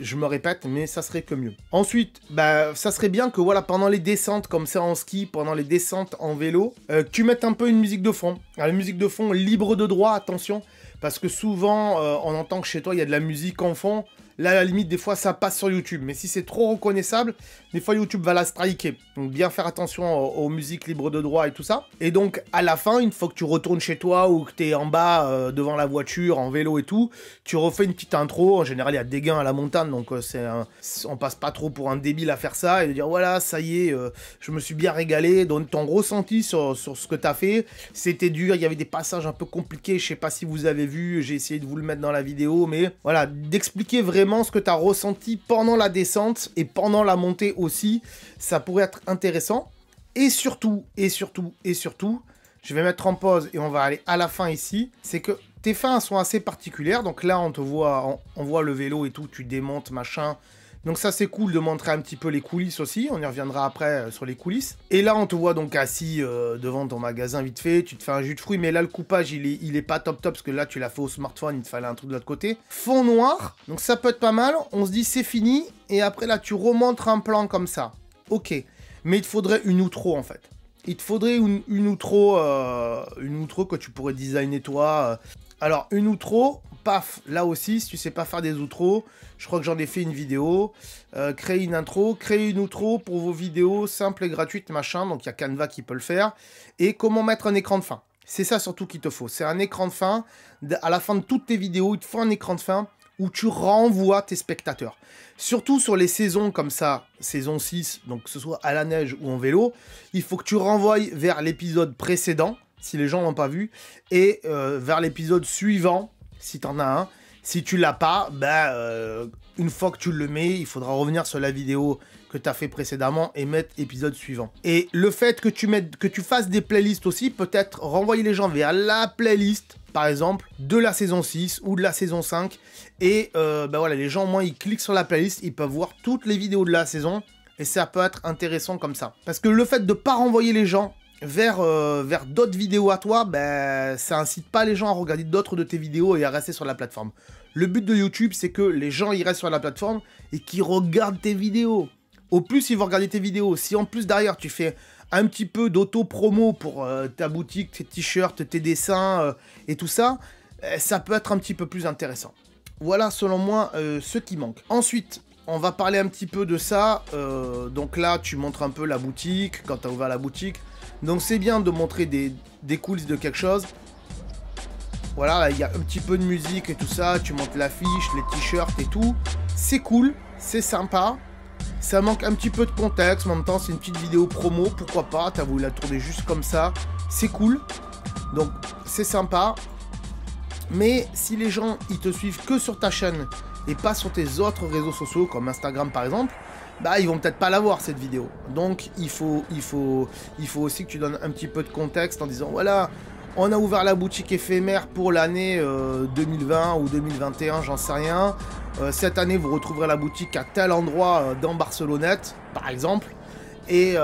je me répète, mais ça serait que mieux. Ensuite, bah, ça serait bien que voilà, pendant les descentes comme ça en ski, pendant les descentes en vélo, tu mettes un peu une musique de fond. Alors, la musique de fond libre de droit, attention, parce que souvent, on entend que chez toi, il y a de la musique en fond. Là, à la limite, des fois, ça passe sur YouTube. Mais si c'est trop reconnaissable, des fois, YouTube va la striker. Donc, bien faire attention aux musiques libres de droit et tout ça. Et donc, à la fin, une fois que tu retournes chez toi ou que tu es en bas, devant la voiture, en vélo et tout, tu refais une petite intro. En général, il y a des gains à la montagne, donc on passe pas trop pour un débile à faire ça. Et de dire, voilà, ça y est, je me suis bien régalé. Donne ton ressenti sur ce que tu as fait. C'était dur, il y avait des passages un peu compliqués. Je sais pas si vous avez vu, j'ai essayé de vous le mettre dans la vidéo. Mais voilà, d'expliquer vraiment ce que tu as ressenti pendant la descente et pendant la montée aussi, ça pourrait être intéressant. Et surtout, je vais mettre en pause et on va aller à la fin ici, c'est que tes fins sont assez particulières. Donc là, on te voit, on voit le vélo et tout, tu démontes, machin. Donc ça, c'est cool de montrer un petit peu les coulisses aussi. On y reviendra après sur les coulisses. Et là, on te voit donc assis devant ton magasin vite fait. Tu te fais un jus de fruits. Mais là, le coupage, il est pas top top. Parce que là, tu l'as fait au smartphone. Il te fallait un truc de l'autre côté. Fond noir. Donc ça peut être pas mal. On se dit, c'est fini. Et après, là, tu remontres un plan comme ça. Ok. Mais il te faudrait une outro, en fait. Il te faudrait une outro que tu pourrais designer toi. Alors, une outro, paf, là aussi, si tu sais pas faire des outros, je crois que j'en ai fait une vidéo. Créer une intro, créer une outro pour vos vidéos simples et gratuites, machin. Donc, il y a Canva qui peut le faire. Et comment mettre un écran de fin. C'est ça surtout qu'il te faut. C'est un écran de fin. À la fin de toutes tes vidéos, il te faut un écran de fin où tu renvoies tes spectateurs. Surtout sur les saisons comme ça, saison 6, donc que ce soit à la neige ou en vélo, il faut que tu renvoies vers l'épisode précédent, si les gens l'ont pas vu, et vers l'épisode suivant, si tu en as un. Si tu l'as pas, bah, une fois que tu le mets, il faudra revenir sur la vidéo que tu as fait précédemment et mettre épisode suivant. Et le fait que tu fasses des playlists aussi, peut-être renvoyer les gens vers la playlist, par exemple, de la saison 6 ou de la saison 5. Et voilà, les gens, au moins, ils cliquent sur la playlist, ils peuvent voir toutes les vidéos de la saison. Et ça peut être intéressant comme ça. Parce que le fait de ne pas renvoyer les gens vers d'autres vidéos à toi, ça incite pas les gens à regarder d'autres de tes vidéos et à rester sur la plateforme. Le but de YouTube, c'est que les gens ils restent sur la plateforme et qu'ils regardent tes vidéos. Au plus, ils vont regarder tes vidéos. Si en plus, derrière, tu fais un petit peu d'auto-promo pour ta boutique, tes t-shirts, tes dessins et tout ça, ça peut être un petit peu plus intéressant. Voilà, selon moi, ce qui manque. Ensuite, on va parler un petit peu de ça. Donc là, tu montres un peu la boutique, quand tu as ouvert la boutique. Donc c'est bien de montrer des coulisses de quelque chose. Voilà, là, il y a un petit peu de musique et tout ça. Tu montes l'affiche, les t-shirts et tout. C'est cool, c'est sympa. Ça manque un petit peu de contexte, mais en même temps, c'est une petite vidéo promo. Pourquoi pas, t'as voulu la tourner juste comme ça. C'est cool. Donc, c'est sympa. Mais si les gens, ils te suivent que sur ta chaîne et pas sur tes autres réseaux sociaux, comme Instagram par exemple, ils vont peut-être pas la voir cette vidéo. Donc, il faut aussi que tu donnes un petit peu de contexte en disant, voilà, on a ouvert la boutique éphémère pour l'année 2020 ou 2021, j'en sais rien. Cette année, vous retrouverez la boutique à tel endroit dans Barcelonnette, par exemple. Et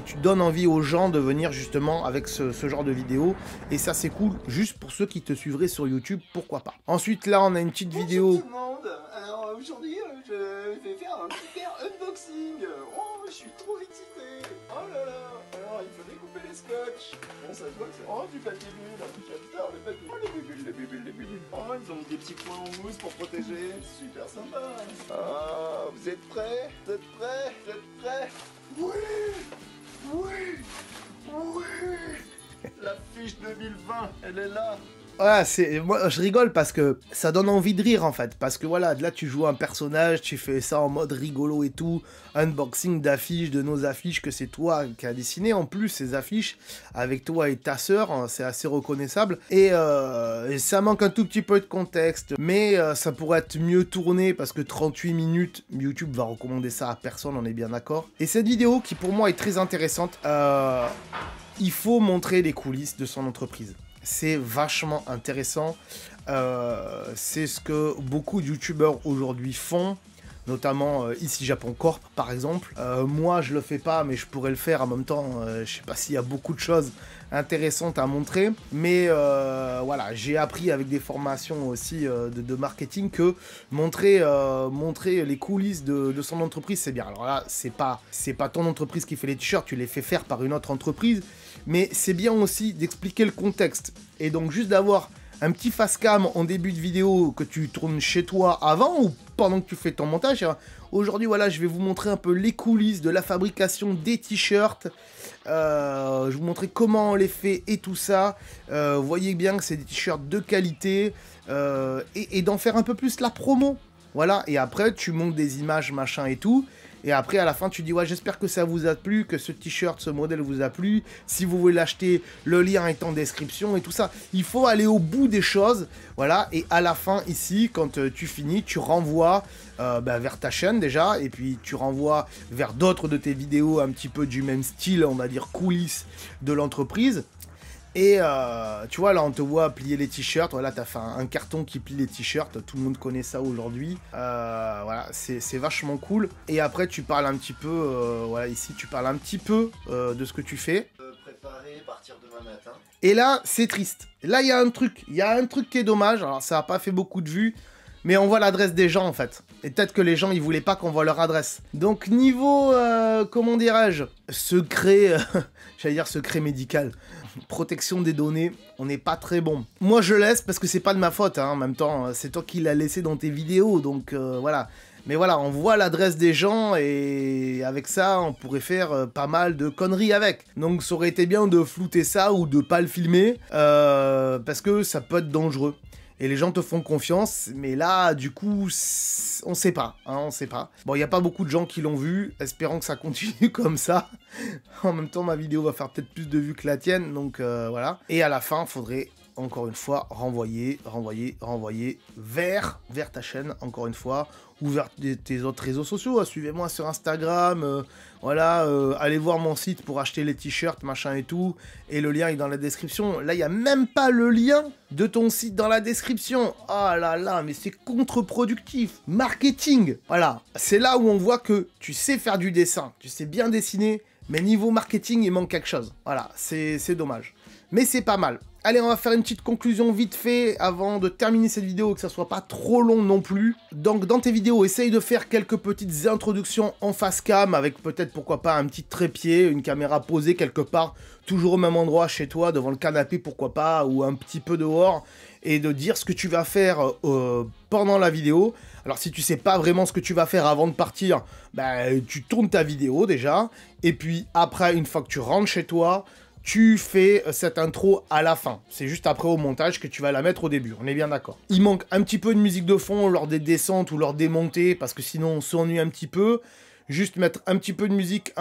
tu donnes envie aux gens de venir justement avec ce genre de vidéo. Et ça, c'est cool, juste pour ceux qui te suivraient sur YouTube, pourquoi pas. Ensuite, là, on a une petite vidéo. Bonjour tout le monde. Alors aujourd'hui, je vais faire un super unboxing. Oh, je suis trop excité. Oh là là. Alors, il faut découper les scotch. Bon, ça se voit que c'est... Oh, du papier bulle. J'adore le papier. Oh, les bulles. Oh, ils ont mis des petits points en mousse pour protéger. Super sympa. Ah, vous êtes prêts? Vous êtes prêts? Vous êtes prêts? Oui. Oui. Oui. La fiche 2020, elle est là. Ouais, moi je rigole parce que ça donne envie de rire en fait. Parce que voilà, là tu joues un personnage, tu fais ça en mode rigolo et tout. Unboxing d'affiches, de nos affiches, que c'est toi qui as dessiné en plus ces affiches avec toi et ta sœur, hein, c'est assez reconnaissable. Et ça manque un tout petit peu de contexte, mais ça pourrait être mieux tourné parce que 38 minutes, YouTube va recommander ça à personne, on est bien d'accord. Et cette vidéo qui pour moi est très intéressante, il faut montrer les coulisses de son entreprise. C'est vachement intéressant, c'est ce que beaucoup de youtubeurs aujourd'hui font, notamment ici Japon Corp par exemple. Moi je le fais pas mais je pourrais le faire en même temps, je sais pas s'il y a beaucoup de choses intéressantes à montrer, mais voilà, j'ai appris avec des formations aussi de marketing que montrer les coulisses de son entreprise c'est bien. Alors là c'est pas ton entreprise qui fait les t-shirts, tu les fais faire par une autre entreprise, mais c'est bien aussi d'expliquer le contexte et donc juste d'avoir un petit face-cam en début de vidéo que tu tournes chez toi avant ou pendant que tu fais ton montage. Aujourd'hui, voilà, je vais vous montrer un peu les coulisses de la fabrication des t-shirts. Je vais vous montrer comment on les fait et tout ça. Vous voyez bien que c'est des t-shirts de qualité et d'en faire un peu plus la promo. Voilà, et après, tu montes des images, machin et tout. Et après, à la fin, tu dis, ouais, j'espère que ça vous a plu, que ce t-shirt, ce modèle vous a plu. Si vous voulez l'acheter, le lien est en description et tout ça. Il faut aller au bout des choses, voilà. Et à la fin, ici, quand tu finis, tu renvoies vers ta chaîne déjà. Et puis, tu renvoies vers d'autres de tes vidéos un petit peu du même style, on va dire, coulisses de l'entreprise. Et tu vois, là, on te voit plier les t-shirts. Voilà, t'as fait un carton qui plie les t-shirts. Tout le monde connaît ça aujourd'hui. Voilà, c'est vachement cool. Et après, tu parles un petit peu, voilà, ici, tu parles un petit peu de ce que tu fais. Préparer, partir demain matin. Et là, c'est triste. Là, il y a un truc. Il y a un truc qui est dommage. Alors, ça n'a pas fait beaucoup de vues. Mais on voit l'adresse des gens, en fait. Et peut-être que les gens, ils voulaient pas qu'on voit leur adresse. Donc, niveau, comment dirais-je, secret, j'allais dire secret médical, protection des données, on n'est pas très bon. Moi, je laisse parce que c'est pas de ma faute, hein, en même temps. C'est toi qui l'as laissé dans tes vidéos, donc voilà. Mais voilà, on voit l'adresse des gens et avec ça, on pourrait faire pas mal de conneries avec. Donc, ça aurait été bien de flouter ça ou de pas le filmer parce que ça peut être dangereux. Et les gens te font confiance, mais là, du coup, on sait pas, hein, on sait pas. Bon, il n'y a pas beaucoup de gens qui l'ont vu, espérons que ça continue comme ça. En même temps, ma vidéo va faire peut-être plus de vues que la tienne, donc voilà. Et à la fin, faudrait encore une fois, renvoyer vers ta chaîne, encore une fois, ou vers tes autres réseaux sociaux. Suivez-moi sur Instagram, voilà, allez voir mon site pour acheter les t-shirts, machin et tout, et le lien est dans la description. Là, il n'y a même pas le lien de ton site dans la description. Oh là là, mais c'est contre-productif. Marketing, voilà, c'est là où on voit que tu sais faire du dessin, tu sais bien dessiner, mais niveau marketing, il manque quelque chose. Voilà, c'est dommage. Mais c'est pas mal. Allez, on va faire une petite conclusion vite fait avant de terminer cette vidéo, que ça soit pas trop long non plus. Donc, dans tes vidéos, essaye de faire quelques petites introductions en face cam, avec peut-être, pourquoi pas, un petit trépied, une caméra posée quelque part, toujours au même endroit chez toi, devant le canapé, pourquoi pas, ou un petit peu dehors, et de dire ce que tu vas faire pendant la vidéo. Alors, si tu sais pas vraiment ce que tu vas faire avant de partir, bah, tu tournes ta vidéo déjà, et puis après, une fois que tu rentres chez toi, tu fais cette intro à la fin. C'est juste après au montage que tu vas la mettre au début, on est bien d'accord. Il manque un petit peu de musique de fond lors des descentes ou lors des montées, parce que sinon on s'ennuie un petit peu. Juste mettre un petit peu de musique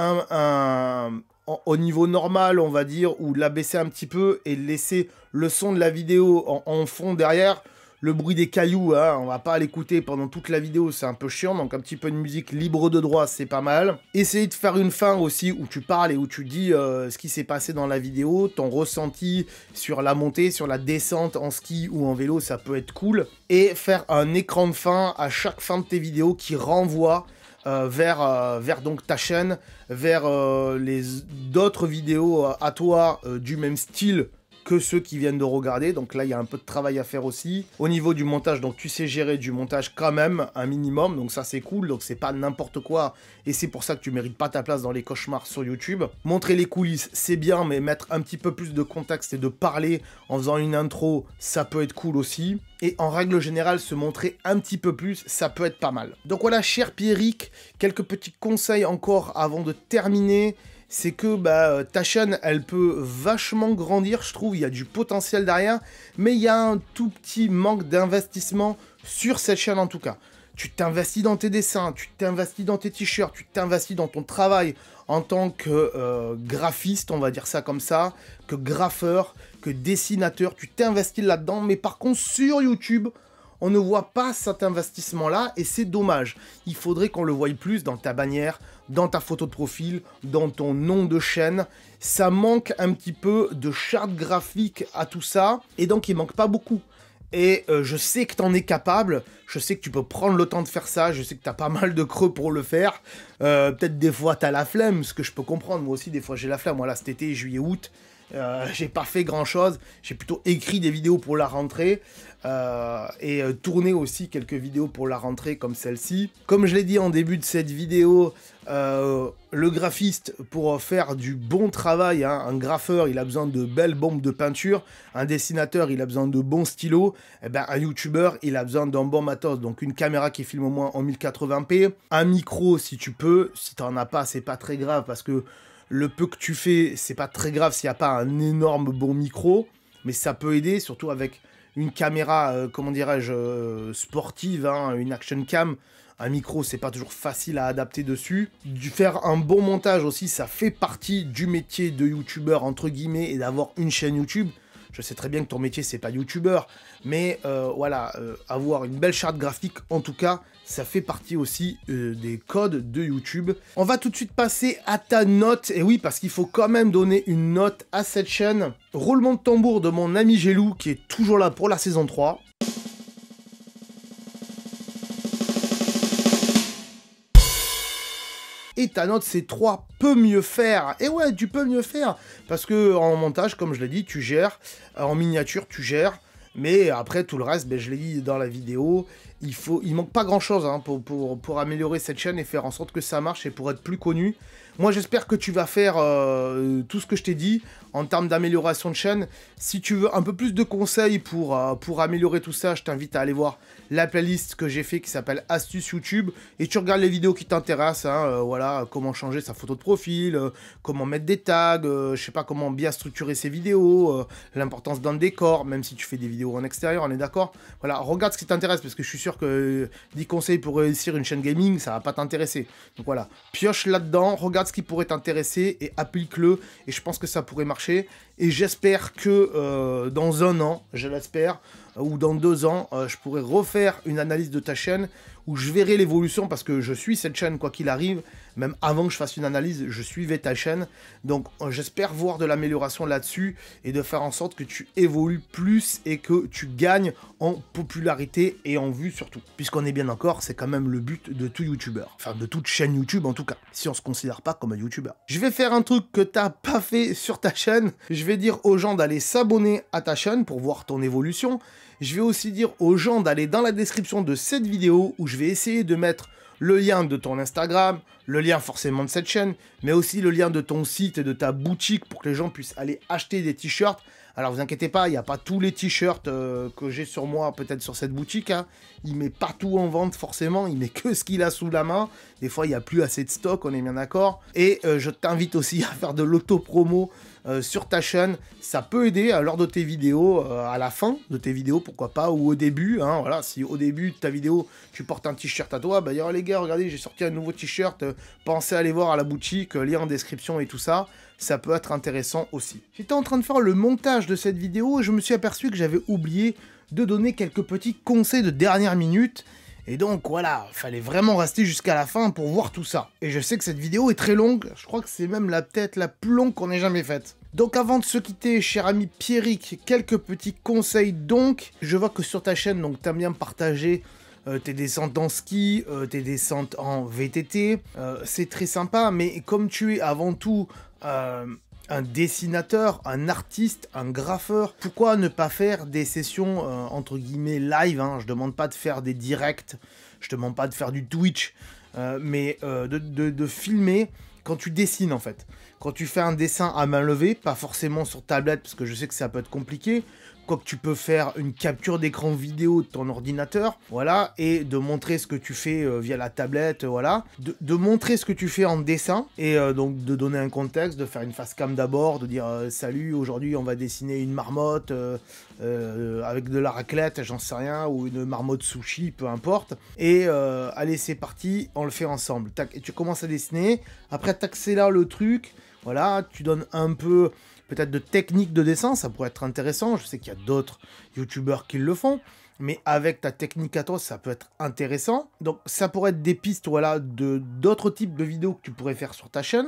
au niveau normal, on va dire, ou la baisser un petit peu et laisser le son de la vidéo en fond derrière. Le bruit des cailloux, hein, on va pas l'écouter pendant toute la vidéo, c'est un peu chiant, donc un petit peu de musique libre de droit, c'est pas mal. Essayez de faire une fin aussi où tu parles et où tu dis ce qui s'est passé dans la vidéo, ton ressenti sur la montée, sur la descente en ski ou en vélo, ça peut être cool. Et faire un écran de fin à chaque fin de tes vidéos qui renvoie vers donc ta chaîne, vers d'autres vidéos à toi du même style que ceux qui viennent de regarder, donc là il y a un peu de travail à faire aussi. Au niveau du montage, donc tu sais gérer du montage quand même, un minimum, donc ça c'est cool, donc c'est pas n'importe quoi, et c'est pour ça que tu mérites pas ta place dans les cauchemars sur YouTube. Montrer les coulisses, c'est bien, mais mettre un petit peu plus de contexte et de parler en faisant une intro, ça peut être cool aussi. Et en règle générale, se montrer un petit peu plus, ça peut être pas mal. Donc voilà, cher Pierrick, quelques petits conseils encore avant de terminer. C'est que ta chaîne, elle peut vachement grandir, je trouve, il y a du potentiel derrière, mais il y a un tout petit manque d'investissement sur cette chaîne en tout cas. Tu t'investis dans tes dessins, tu t'investis dans tes t-shirts, tu t'investis dans ton travail en tant que graphiste, on va dire ça comme ça, que graffeur, que dessinateur, tu t'investis là-dedans, mais par contre sur YouTube, on ne voit pas cet investissement-là et c'est dommage. Il faudrait qu'on le voie plus dans ta bannière, dans ta photo de profil, dans ton nom de chaîne. Ça manque un petit peu de charte graphique à tout ça et donc il manque pas beaucoup. Et je sais que t'en es capable, je sais que tu peux prendre le temps de faire ça, je sais que t'as pas mal de creux pour le faire. Peut-être des fois t'as la flemme, ce que je peux comprendre, moi aussi des fois j'ai la flemme. Voilà, cet été, juillet, août, j'ai pas fait grand chose, j'ai plutôt écrit des vidéos pour la rentrée et tourné aussi quelques vidéos pour la rentrée comme celle-ci. Comme je l'ai dit en début de cette vidéo, le graphiste pour faire du bon travail, hein, un graffeur il a besoin de belles bombes de peinture, un dessinateur il a besoin de bons stylos, et ben, un youtubeur il a besoin d'un bon matos, donc une caméra qui filme au moins en 1080p, un micro si tu peux, si t'en as pas c'est pas très grave parce que le peu que tu fais, c'est pas très grave s'il n'y a pas un énorme bon micro, mais ça peut aider, surtout avec une caméra, comment dirais-je, sportive, hein, une action cam. Un micro, c'est pas toujours facile à adapter dessus. Faire un bon montage aussi, ça fait partie du métier de youtubeur, entre guillemets, et d'avoir une chaîne YouTube. Je sais très bien que ton métier, c'est pas youtubeur, mais voilà, avoir une belle charte graphique, en tout cas, ça fait partie aussi des codes de YouTube. On va tout de suite passer à ta note, et oui, parce qu'il faut quand même donner une note à cette chaîne. Roulement de tambour de mon ami Gelou, qui est toujours là pour la saison 3. Et ta note, c'est 3, peut mieux faire. Et ouais, tu peux mieux faire. Parce que en montage, comme je l'ai dit, tu gères. En miniature, tu gères. Mais après, tout le reste, ben, je l'ai dit dans la vidéo, il manque pas grand-chose hein, pour améliorer cette chaîne et faire en sorte que ça marche et pour être plus connu. Moi, j'espère que tu vas faire tout ce que je t'ai dit en termes d'amélioration de chaîne. Si tu veux un peu plus de conseils pour améliorer tout ça, je t'invite à aller voir la playlist que j'ai fait qui s'appelle Astuces YouTube. Et tu regardes les vidéos qui t'intéressent. Hein, voilà, comment changer sa photo de profil, comment mettre des tags, je sais pas comment bien structurer ses vidéos, l'importance d'un décor, même si tu fais des vidéos en extérieur, on est d'accord. Voilà, regarde ce qui t'intéresse parce que je suis sûr que 10 conseils pour réussir une chaîne gaming, ça va pas t'intéresser. Donc voilà, pioche là-dedans, regarde ce qui pourrait t'intéresser et applique-le. Et je pense que ça pourrait marcher. Et j'espère que dans un an, je l'espère, ou dans 2 ans, je pourrai refaire une analyse de ta chaîne où je verrai l'évolution parce que je suis cette chaîne quoi qu'il arrive. Même avant que je fasse une analyse, je suivais ta chaîne. Donc j'espère voir de l'amélioration là-dessus et de faire en sorte que tu évolues plus et que tu gagnes en popularité et en vue surtout. Puisqu'on est bien d'accord, c'est quand même le but de tout youtubeur. Enfin, de toute chaîne YouTube en tout cas, si on se considère pas comme un youtubeur. Je vais faire un truc que t'as pas fait sur ta chaîne. Je vais dire aux gens d'aller s'abonner à ta chaîne pour voir ton évolution. Je vais aussi dire aux gens d'aller dans la description de cette vidéo où je vais essayer de mettre le lien de ton Instagram, le lien forcément de cette chaîne, mais aussi le lien de ton site et de ta boutique pour que les gens puissent aller acheter des t-shirts. Alors vous inquiétez pas, il n'y a pas tous les t-shirts que j'ai sur moi, peut-être sur cette boutique. Hein. Il met pas tout en vente forcément, il met que ce qu'il a sous la main. Des fois, il n'y a plus assez de stock, on est bien d'accord. Et je t'invite aussi à faire de l'auto-promo sur ta chaîne. Ça peut aider lors de tes vidéos, à la fin de tes vidéos, pourquoi pas, ou au début. Hein, voilà, si au début de ta vidéo, tu portes un t-shirt à toi, bah dire, oh, les gars, regardez, j'ai sorti un nouveau t-shirt, pensez à aller voir à la boutique, lien en description et tout ça. Ça peut être intéressant aussi. J'étais en train de faire le montage de cette vidéo et je me suis aperçu que j'avais oublié de donner quelques petits conseils de dernière minute. Et donc voilà, il fallait vraiment rester jusqu'à la fin pour voir tout ça. Et je sais que cette vidéo est très longue, je crois que c'est même peut-être la plus longue qu'on ait jamais faite. Donc avant de se quitter, cher ami Pierrick, quelques petits conseils donc. Je vois que sur ta chaîne, donc t'aimes bien partager tes descentes en ski, tes descentes en VTT, c'est très sympa, mais comme tu es avant tout un dessinateur, un artiste, un graffeur, pourquoi ne pas faire des sessions entre guillemets live, hein. Je demande pas de faire des directs, je demande pas de faire du Twitch, mais de filmer quand tu dessines en fait. Quand tu fais un dessin à main levée, pas forcément sur tablette parce que je sais que ça peut être compliqué, quoique tu peux faire une capture d'écran vidéo de ton ordinateur, voilà, et de montrer ce que tu fais via la tablette, voilà, de montrer ce que tu fais en dessin, et donc de donner un contexte, de faire une face cam d'abord, de dire salut, aujourd'hui on va dessiner une marmotte avec de la raclette, j'en sais rien, ou une marmotte sushi, peu importe, et allez c'est parti, on le fait ensemble, tac, et tu commences à dessiner, après t'accélères le truc, voilà, tu donnes un peu peut-être de technique de dessin, ça pourrait être intéressant. Je sais qu'il y a d'autres youtubeurs qui le font, mais avec ta technique à toi, ça peut être intéressant. Donc ça pourrait être des pistes, voilà, d'autres types de vidéos que tu pourrais faire sur ta chaîne,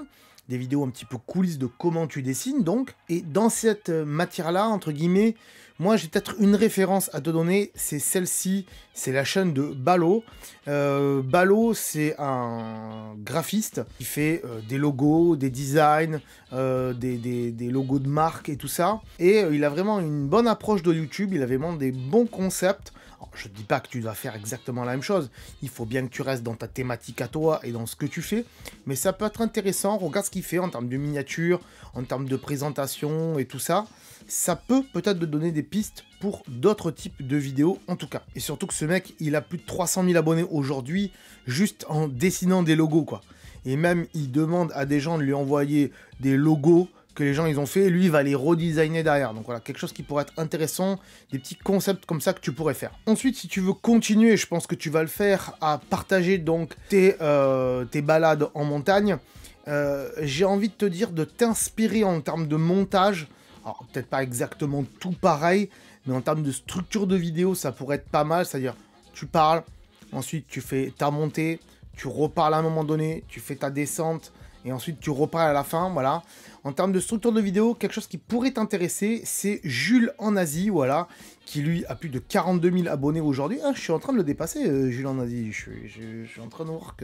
des vidéos un petit peu coulisses de comment tu dessines, donc. Et dans cette matière-là, entre guillemets, moi j'ai peut-être une référence à te donner, c'est celle-ci, c'est la chaîne de Balo. Balo, c'est un graphiste qui fait des logos, des designs, des logos de marque et tout ça. Et il a vraiment une bonne approche de YouTube, il a vraiment des bons concepts. Alors, je ne dis pas que tu dois faire exactement la même chose, il faut bien que tu restes dans ta thématique à toi et dans ce que tu fais, mais ça peut être intéressant, regarde ce qu'il fait en termes de miniature, en termes de présentation et tout ça. Ça peut peut-être te donner des pistes pour d'autres types de vidéos en tout cas. Et surtout que ce mec, il a plus de 300 000 abonnés aujourd'hui juste en dessinant des logos quoi. Et même il demande à des gens de lui envoyer des logos que les gens ils ont fait, et lui il va les redesigner derrière. Donc voilà, quelque chose qui pourrait être intéressant, des petits concepts comme ça que tu pourrais faire. Ensuite, si tu veux continuer, je pense que tu vas le faire, à partager donc tes balades en montagne, j'ai envie de te dire de t'inspirer en termes de montage. Alors peut-être pas exactement tout pareil, mais en termes de structure de vidéo, ça pourrait être pas mal, c'est-à-dire tu parles, ensuite tu fais ta montée, tu reparles à un moment donné, tu fais ta descente, et ensuite tu reparles à la fin, voilà. En termes de structure de vidéo, quelque chose qui pourrait t'intéresser, c'est Jules en Asie, voilà, qui lui a plus de 42 000 abonnés aujourd'hui. Ah, je suis en train de le dépasser, Jules en Asie. Je suis en train de voir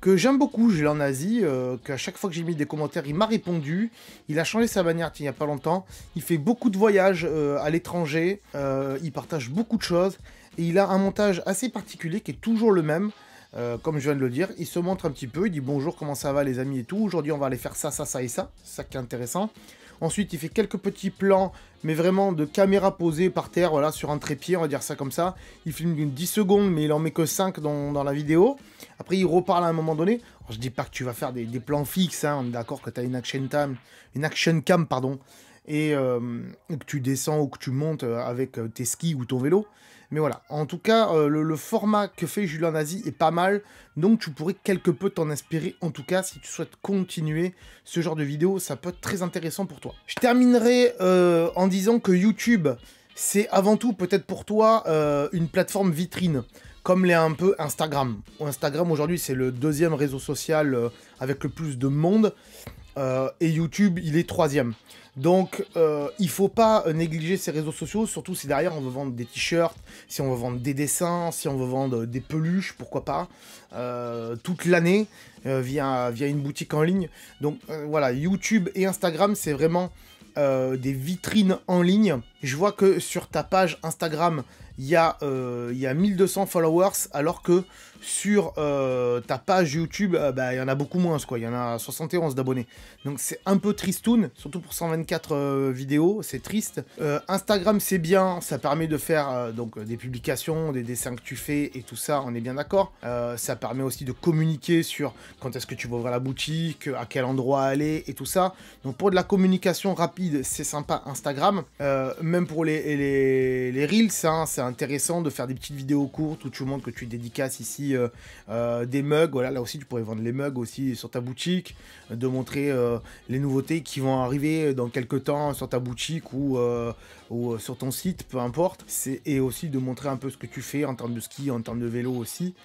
que j'aime beaucoup Jules en Asie, qu'à chaque fois que j'ai mis des commentaires, il m'a répondu. Il a changé sa manière il n'y a pas longtemps. Il fait beaucoup de voyages à l'étranger, il partage beaucoup de choses, et il a un montage assez particulier qui est toujours le même. Comme je viens de le dire, il se montre un petit peu, il dit bonjour, comment ça va les amis et tout, aujourd'hui on va aller faire ça, ça, ça et ça, c'est ça qui est intéressant. Ensuite il fait quelques petits plans, mais vraiment de caméra posée par terre, voilà, sur un trépied, on va dire ça comme ça. Il filme d'une 10 secondes, mais il en met que 5 dans la vidéo. Après il reparle à un moment donné. Alors, je dis pas que tu vas faire des plans fixes, hein, on est d'accord que tu as une action cam, pardon, et que tu descends ou que tu montes avec tes skis ou ton vélo. Mais voilà, en tout cas, le format que fait Julien Nazi est pas mal, donc tu pourrais quelque peu t'en inspirer. En tout cas, si tu souhaites continuer ce genre de vidéo, ça peut être très intéressant pour toi. Je terminerai en disant que YouTube, c'est avant tout peut-être pour toi une plateforme vitrine, comme l'est un peu Instagram. Instagram aujourd'hui, c'est le deuxième réseau social avec le plus de monde, et YouTube, il est troisième. Donc, il faut pas négliger ces réseaux sociaux, surtout si derrière on veut vendre des t-shirts, si on veut vendre des dessins, si on veut vendre des peluches, pourquoi pas, toute l'année via une boutique en ligne. Donc voilà, YouTube et Instagram, c'est vraiment des vitrines en ligne. Je vois que sur ta page Instagram, il y a 1200 followers, alors que sur ta page YouTube, il y en a beaucoup moins, quoi. Il y en a 71 d'abonnés. Donc c'est un peu tristoun, surtout pour 124 vidéos, c'est triste. Instagram, c'est bien, ça permet de faire donc des publications, des dessins que tu fais et tout ça, on est bien d'accord. Ça permet aussi de communiquer sur quand est-ce que tu vas ouvrir la boutique, à quel endroit aller et tout ça. Donc pour de la communication rapide, c'est sympa Instagram. Même pour les Reels, hein, c'est intéressant de faire des petites vidéos courtes où tu montres que tu dédicaces ici des mugs. Voilà, là aussi tu pourrais vendre les mugs aussi sur ta boutique, de montrer les nouveautés qui vont arriver dans quelques temps sur ta boutique ou sur ton site, peu importe. Et aussi de montrer un peu ce que tu fais en termes de ski, en termes de vélo aussi.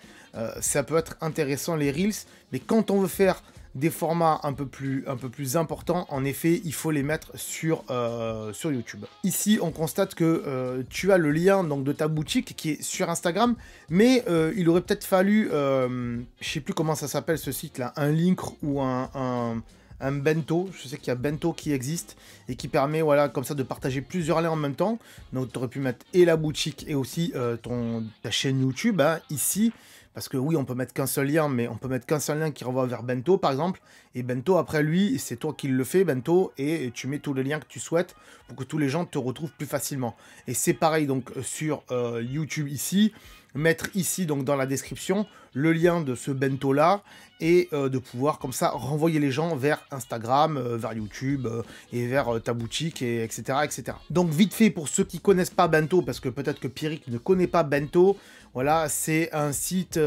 Ça peut être intéressant les Reels, mais quand on veut faire des formats un peu plus importants, en effet, il faut les mettre sur YouTube. Ici, on constate que tu as le lien donc, de ta boutique qui est sur Instagram, mais il aurait peut-être fallu, je sais plus comment ça s'appelle ce site-là, un link ou un bento. Je sais qu'il y a bento qui existe et qui permet, voilà, comme ça, de partager plusieurs liens en même temps. Donc, tu aurais pu mettre et la boutique et aussi ta chaîne YouTube, hein, ici. Parce que oui, on peut mettre qu'un seul lien, mais on peut mettre qu'un seul lien qui renvoie vers Bento, par exemple. Et Bento, après lui, c'est toi qui le fais, Bento, et tu mets tous les liens que tu souhaites pour que tous les gens te retrouvent plus facilement. Et c'est pareil, donc, sur YouTube ici. Mettre ici, donc, dans la description, le lien de ce Bento-là, et de pouvoir, comme ça, renvoyer les gens vers Instagram, vers YouTube, et vers ta boutique, et etc., etc. Donc, vite fait, pour ceux qui connaissent pas Bento, parce que peut-être que Pierrick ne connaît pas Bento, voilà, c'est un site,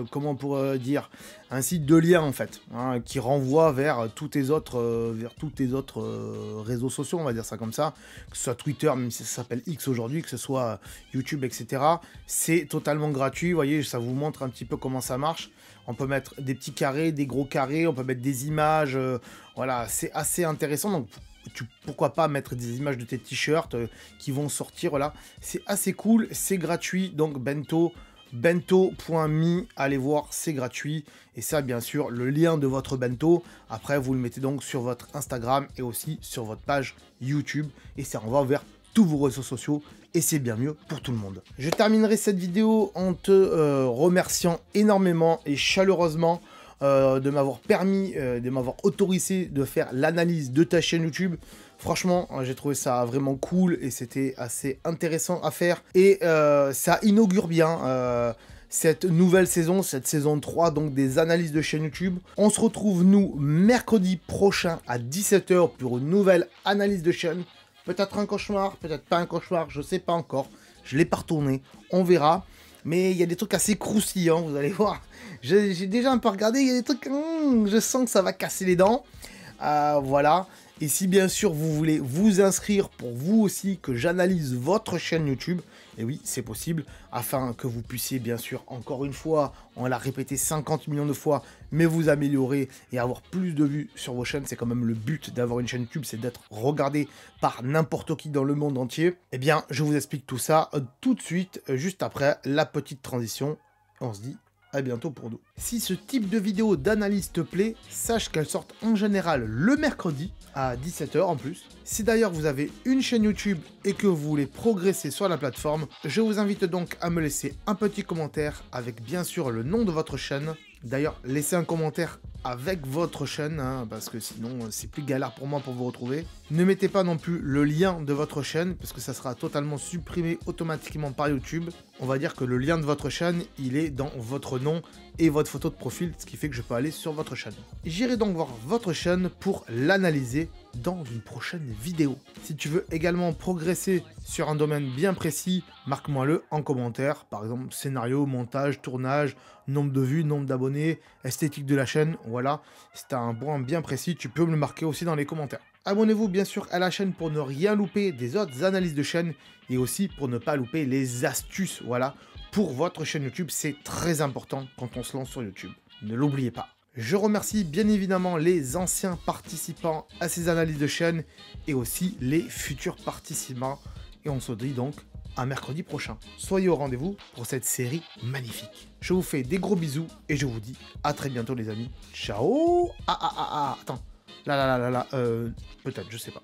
comment on pourrait dire, un site de lien en fait, hein, qui renvoie vers tous tes autres, réseaux sociaux, on va dire ça comme ça, que ce soit Twitter, même si ça s'appelle X aujourd'hui, que ce soit YouTube, etc. C'est totalement gratuit, vous voyez, ça vous montre un petit peu comment ça marche. On peut mettre des petits carrés, des gros carrés, on peut mettre des images, voilà, c'est assez intéressant, donc pourquoi pas mettre des images de tes t-shirts qui vont sortir, voilà, c'est assez cool, c'est gratuit, donc bento.me, allez voir, c'est gratuit, et ça bien sûr, le lien de votre bento, après vous le mettez donc sur votre Instagram et aussi sur votre page YouTube, et ça renvoie vers tous vos réseaux sociaux, et c'est bien mieux pour tout le monde. Je terminerai cette vidéo en te remerciant énormément et chaleureusement de m'avoir permis, de m'avoir autorisé de faire l'analyse de ta chaîne YouTube. Franchement, j'ai trouvé ça vraiment cool et c'était assez intéressant à faire. Et ça inaugure bien cette nouvelle saison, cette saison 3, donc des analyses de chaîne YouTube. On se retrouve, nous, mercredi prochain à 17 h pour une nouvelle analyse de chaîne. Peut-être un cauchemar, peut-être pas un cauchemar, je sais pas encore. Je l'ai pas retourné, on verra. Mais il y a des trucs assez croustillants, vous allez voir. J'ai déjà un peu regardé, il y a des trucs... je sens que ça va casser les dents. Voilà. Et si bien sûr vous voulez vous inscrire pour vous aussi que j'analyse votre chaîne YouTube, et oui, c'est possible, afin que vous puissiez bien sûr, encore une fois, on l'a répété 50 millions de fois, mais vous améliorer et avoir plus de vues sur vos chaînes. C'est quand même le but d'avoir une chaîne YouTube, c'est d'être regardé par n'importe qui dans le monde entier. Eh bien, je vous explique tout ça tout de suite, juste après la petite transition. On se dit à bientôt pour nous. Si ce type de vidéo d'analyse te plaît, sache qu'elles sortent en général le mercredi à 17 h en plus. Si d'ailleurs vous avez une chaîne YouTube et que vous voulez progresser sur la plateforme, je vous invite donc à me laisser un petit commentaire avec bien sûr le nom de votre chaîne. D'ailleurs, laissez un commentaire avec votre chaîne, hein, parce que sinon c'est plus galère pour moi pour vous retrouver. Ne mettez pas non plus le lien de votre chaîne, parce que ça sera totalement supprimé automatiquement par YouTube. On va dire que le lien de votre chaîne, il est dans votre nom et votre photo de profil, ce qui fait que je peux aller sur votre chaîne. J'irai donc voir votre chaîne pour l'analyser dans une prochaine vidéo. Si tu veux également progresser sur un domaine bien précis, marque-moi-le en commentaire. Par exemple, scénario, montage, tournage, nombre de vues, nombre d'abonnés, esthétique de la chaîne. Voilà, si tu as un point bien précis, tu peux me le marquer aussi dans les commentaires. Abonnez-vous bien sûr à la chaîne pour ne rien louper des autres analyses de chaîne et aussi pour ne pas louper les astuces, voilà, pour votre chaîne YouTube. C'est très important quand on se lance sur YouTube. Ne l'oubliez pas. Je remercie bien évidemment les anciens participants à ces analyses de chaîne et aussi les futurs participants. Et on se dit donc à mercredi prochain. Soyez au rendez-vous pour cette série magnifique. Je vous fais des gros bisous et je vous dis à très bientôt les amis. Ciao. Attends. Là, peut-être, je sais pas.